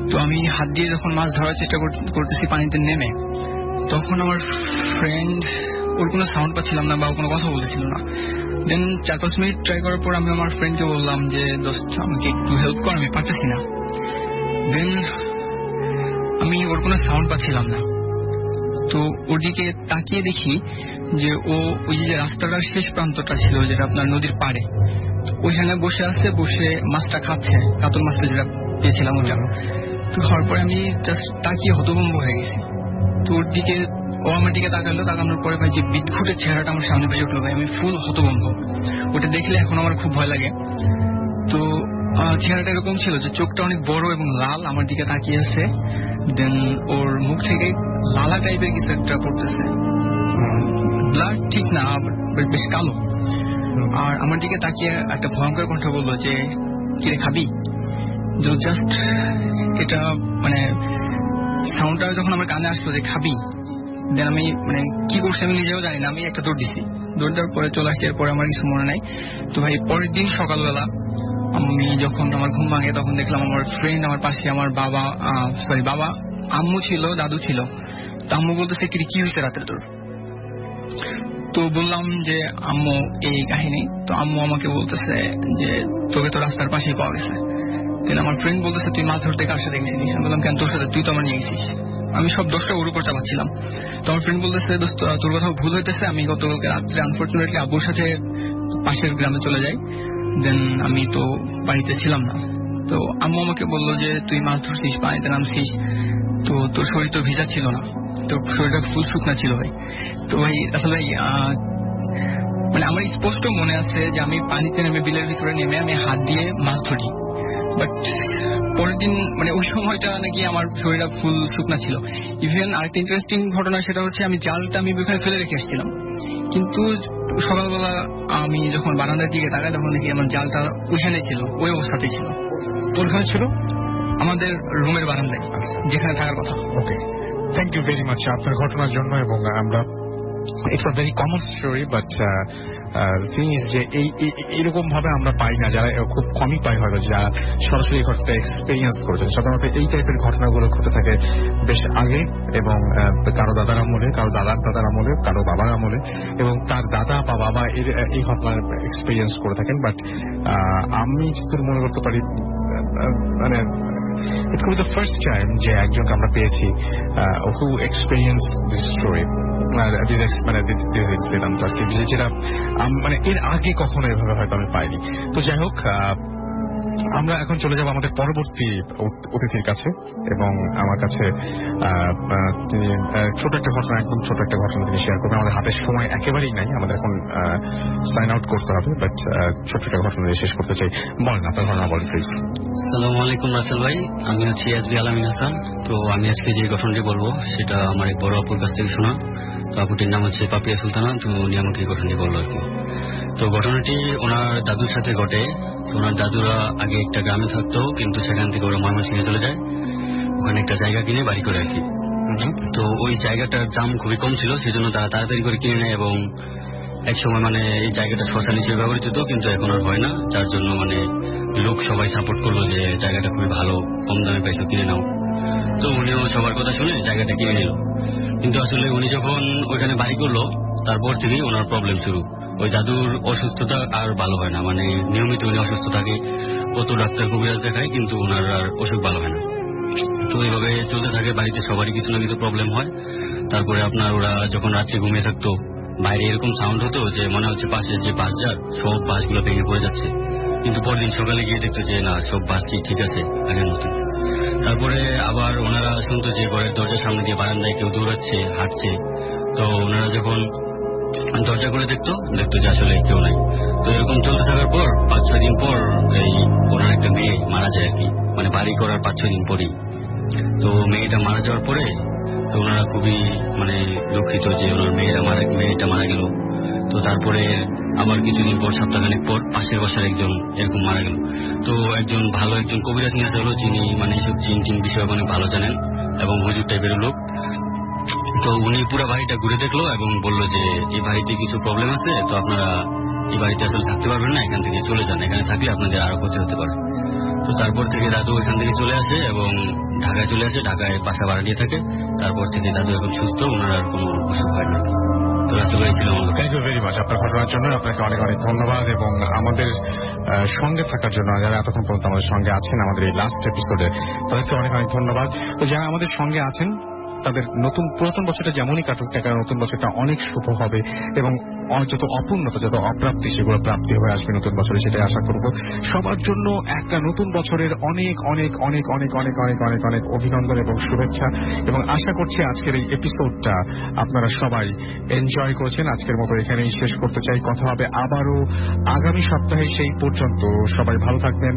তো আমি হাত দিয়ে যখন মাছ ধরার চেষ্টা করতেছি পানিতে নেমে, তখন আমার ফ্রেন্ড ওর কোনো সাউন্ড পাচ্ছিলাম না বা ও কোনো কথা বলতেছিল না। দেন 4-5 মিনিট ট্রাই করার পর আমি আমার ফ্রেন্ডকে বললাম যে দোস্ত আমাকে একটু হেল্প কর, আমি পারতেছি না। দেন আমি ওর কোনো সাউন্ড পাচ্ছিলাম না, তো ওর দিকে তাকিয়ে দেখি যে ও ওই যে রাস্তাটার শেষ প্রান্তটা ছিল যেটা আপনার নদীর পাড়ে, ওইখানে বসে আছে, বসে মাছটা খাচ্ছে, কাতল মাছটা যেটা পেয়েছিলাম ওটা। তো হওয়ার পরে আমি জাস্ট তাকিয়ে হতভম্ব হয়ে গেছি। তো ওর দিকে ও আমার দিকে তাকালো, তাকানোর পরে ভাই যে বিদঘুটের চেহারাটা আমার সামনে পেয়ে উঠলো ভাই, আমি ফুল হতভম্ব। ওটা দেখলে এখন আমার খুব ভয় লাগে। তো চেহারাটা এরকম ছিল যে চোখটা অনেক বড় এবং লাল, আমার দিকে তাকিয়ে আছে। দেন ওর মুখ থেকে লালা টাইপের কিছু একটা পড়তেছে, ব্লাড ঠিক না, বেশ কালো। আর আমার দিকে তাকিয়ে একটা ভয়ঙ্কর কণ্ঠ বললো যে কিরে খাবি। জাস্ট এটা মানে সাউন্ডটা যখন আমার কানে আসলো যে খাবি, দেন আমি মানে কি করছি আমি নিজেও জানি না, আমি একটা দৌড় দিছি। দৌড় দেওয়ার পরে চলে আসছি, এরপরে আমার কিছু মনে নাই। তো ভাই পরের দিন সকালবেলা আমি যখন আমার ঘুম ভাঙে তখন দেখলাম আমার ফ্রেন্ড আমার পাশে, আমার বাবা আম্মু ছিল, দাদু ছিল। তো আম্মু বলতেছে কি হয়েছে রাতে তোর? তো বললাম যে আম্মু এই কাহিনী। তো আম্মু আমাকে বলতেছে যে তোকে তো রাস্তার পাশেই পাওয়া গেছে। দেন আমার ফ্রেন্ড বলতেছে তুই মাছ ধরতে কার সাথে গেছিস? আমি বললাম কেন তোর সাথে, তুই তো আমার নিয়ে গেছিস। আমি সব দোষটা ওর উপর চাপাচ্ছিলাম। তো আমার ফ্রেন্ড বলতেছে দোস্ত তোর কোথাও ভুল হইতেছে, আমি গতকালকে রাত্রে আনফর্চুনেটলি আব্বুর সাথে পাশের গ্রামে চলে যাই। দেন আমি তো বাড়িতে ছিলাম না। তো আম্মু আমাকে বললো যে তুই মাছ ধরছিস, পানিতে নামছিস, তো তোর শরীর তো ভিজা ছিল না, তোর শরীরটা ফুল শুকনা ছিল ভাই। তো ভাই আসলে মানে আমার স্পষ্ট মনে আছে যে আমি পানিতে নেমে, বিলের ভিতরে নেমে আমি হাত দিয়ে মাছ ধরি। বাট পরের দিন মানে ওই সময়টা নাকি আমার শরীরটা ফুল শুকনা ছিল। ইভেন আরেকটা ইন্টারেস্টিং ঘটনা, সেটা হচ্ছে আমি জালটা আমি ওখানে ফেলে রেখে এসেছিলাম, কিন্তু সকালবেলা আমি যখন বারান্দার দিকে তাকাই তখন দেখি আমার জালটা ওইখানে ছিল, ওই অবস্থাতেই ছিল। কোনখানে ছিল? আমাদের রুমের বারান্দায়, যেখানে থাকার কথা। ওকে, থ্যাংক ইউ ভেরি মাচ আপনার ঘটনার জন্য। এবং আমরা it's a very common story, but thing is যে এইরকম ভাবে আমরা পাই না, যারা খুব কমই পাই হয়তো, যারা সরাসরি এই ঘটনাটা এক্সপিরিয়েন্স করেছেন। সাধারণত এই টাইপের ঘটনাগুলো ঘটে থাকে বেশ আগে, এবং কারো দাদার আমলে, কারো দাদার আমলে, কারো বাবার আমলে, এবং তার দাদা বা বাবা এই ঘটনার এক্সপিরিয়েন্স করে থাকেন। বাট আমি যেটা মনে করতে পারি মানে it could be the first time যে একজনকে আমরা পেয়েছি who experienced this story, this incident আর কি, যেটা মানে এর আগে কখনো এভাবে হয়তো আমি পাইনি। তো যাই হোক, আমরা এখন চলে যাব আমাদের পরবর্তী অতিথির কাছে, এবং আমার কাছে তিনি ছোট একটা ঘটনা, একদম ছোট একটা ঘটনা তিনি শেয়ার করবেন। আমাদের হাতের সময় একেবারেই নাই, আমাদের এখন সাইন আউট করতে হবে, বাট ছোট একটা ঘটনা দিয়ে শেষ করতে চাই। বলেন আপনার ঘটনা, বলেন প্লিজ। আসসালামু আলাইকুম রাসেল ভাই, আমি হচ্ছি এসবি আলামিন হাসান। তো আমি আজকে যে ঘটনাটি বলবো সেটা আমার এক বড় আপুর কাছ থেকে শোনা। তো আপুটির নাম হচ্ছে পাপিয়া সুলতানা। তো উনি আমাকে এই ঘটনাটি বললো আর কি। তো ঘটনাটি ওনার দাদুর সাথে ঘটে। ওনার দাদুরা আগে একটা গ্রামে থাকতো, কিন্তু সেখান থেকে ওরা ময়মনসিংহে চলে যায়, ওখানে একটা জায়গা কিনে বাড়ি করে আর কি। তো ওই জায়গাটার দাম খুবই কম ছিল, সেই জন্য তারা তাড়াতাড়ি করে কিনে নেয়, এবং এক সময় মানে এই জায়গাটা শ্মশান হিসেবে ব্যবহৃত হতো, কিন্তু এখন আর হয় না। যার জন্য মানে লোক সবাই সাপোর্ট করলো যে জায়গাটা খুবই ভালো, কম দামে পয়সা কিনে নাও। তো উনিও সবার কথা শুনে জায়গাটা কিনে নিল। কিন্তু আসলে উনি যখন ওইখানে বাড়ি করলো, তারপর থেকেই ওনার প্রবলেম শুরু। ওই দাদুর অসুস্থতা আর ভালো হয় না, মানে নিয়মিত উনি অসুস্থ থাকে, কত ডাক্তার কবিরাজ দেখায়, কিন্তু ওনার আর অসুখ ভালো হয় না। তো এইভাবে চলতে থাকে, বাড়িতে সবারই কিছু না কিছু প্রবলেম হয়। তারপরে আপনার ওরা যখন রাত্রে ঘুমিয়ে থাকতো, বাইরে এরকম সাউন্ড হতো যে মনে হচ্ছে পাশে যে বাসজার সব বাসগুলো ভেঙে পড়ে যাচ্ছে, কিন্তু পরদিন সকালে গিয়ে দেখতো যে না, সব বাসটি ঠিক আছে আগের মতো। তারপরে আবার ওনারা শুনতো যে ঘরের দরজার সামনে দিয়ে বারান্দায় কেউ দৌড়াচ্ছে, হাঁটছে। তো ওনারা যখন দরজা করে দেখতো যে আসলে কেউ নাই। তো এরকম চলতে থাকার পর 5-6 দিন পর এই ওনার একটা মেয়ে মারা যায় আর কি, মানে বাড়ি করার 5-6 দিন পরেই। তো মেয়েটা মারা যাওয়ার পরে তো ওনারা খুবই মানে দুঃখিত যে ওনার মেয়েটা মারা গেল। তো তারপরে আবার কিছুদিন পর, সপ্তাহখানেক পর, পাশের বাসার একজন এরকম মারা গেল। তো একজন কবিরাজ নিয়ে আসা হলো, যিনি মানে এইসব জিন বিষয়ে অনেক ভালো জানেন এবং হুজুর টাইপের লোক। তো উনি পুরো বাড়িটা ঘুরে দেখলো এবং বললো যে এই বাড়িতে কিছু প্রবলেম আছে, তো আপনারা এই বাড়িতে আসলে থাকতে পারবেন না, এখান থেকে চলে যান, এখানে থাকলে আপনাদের আরো ক্ষতি হতে পারে। তো তারপর থেকে দাদু এখান থেকে চলে আসে এবং ঢাকায় চলে আসে, ঢাকায় বাসা ভাড়া দিয়ে থাকে। তারপর থেকে দাদু এখন সুস্থ, ওনার আর কোনো অসুখ হয় না। তো রাসেল ভাই ছিল আমার। থ্যাংক ইউ ভেরি মাচ আপনার ঘটনার জন্য। আপনাকে অনেক অনেক ধন্যবাদ এবং আমাদের সঙ্গে থাকার জন্য, যারা এতক্ষণ পর্যন্ত আমাদের সঙ্গে আছেন আমাদের এই লাস্ট এপিসোডে, তাদেরকে অনেক অনেক ধন্যবাদ। তো যারা আমাদের সঙ্গে আছেন তাদের পুরাতন বছরটা যেমনই কাটুক না কেন, নতুন বছরটা অনেক শুভ হবে এবং যত অপূর্ণতা, যত অপ্রাপ্তি, সেগুলো প্রাপ্তি হয়ে আসবে নতুন বছরে, সেটাই আশা করব। সবার জন্য একটা নতুন বছরের অনেক অনেক অনেক অনেক অনেক অনেক অনেক অনেক অভিনন্দন এবং শুভেচ্ছা, এবং আশা করছি আজকের এই এপিসোডটা আপনারা সবাই এনজয় করেছেন। আজকের মতো এখানেই শেষ করতে চাই। কথা হবে আবারও আগামী সপ্তাহে। সেই পর্যন্ত সবাই ভালো থাকবেন,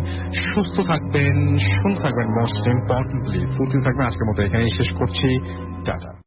সুস্থ থাকবেন, সুন্দর থাকবেন, মোস্ট ইম্পর্টেন্টলি ফুর্তি থাকবেন। আজকের মতো এখানেই শেষ করছি। টাটা।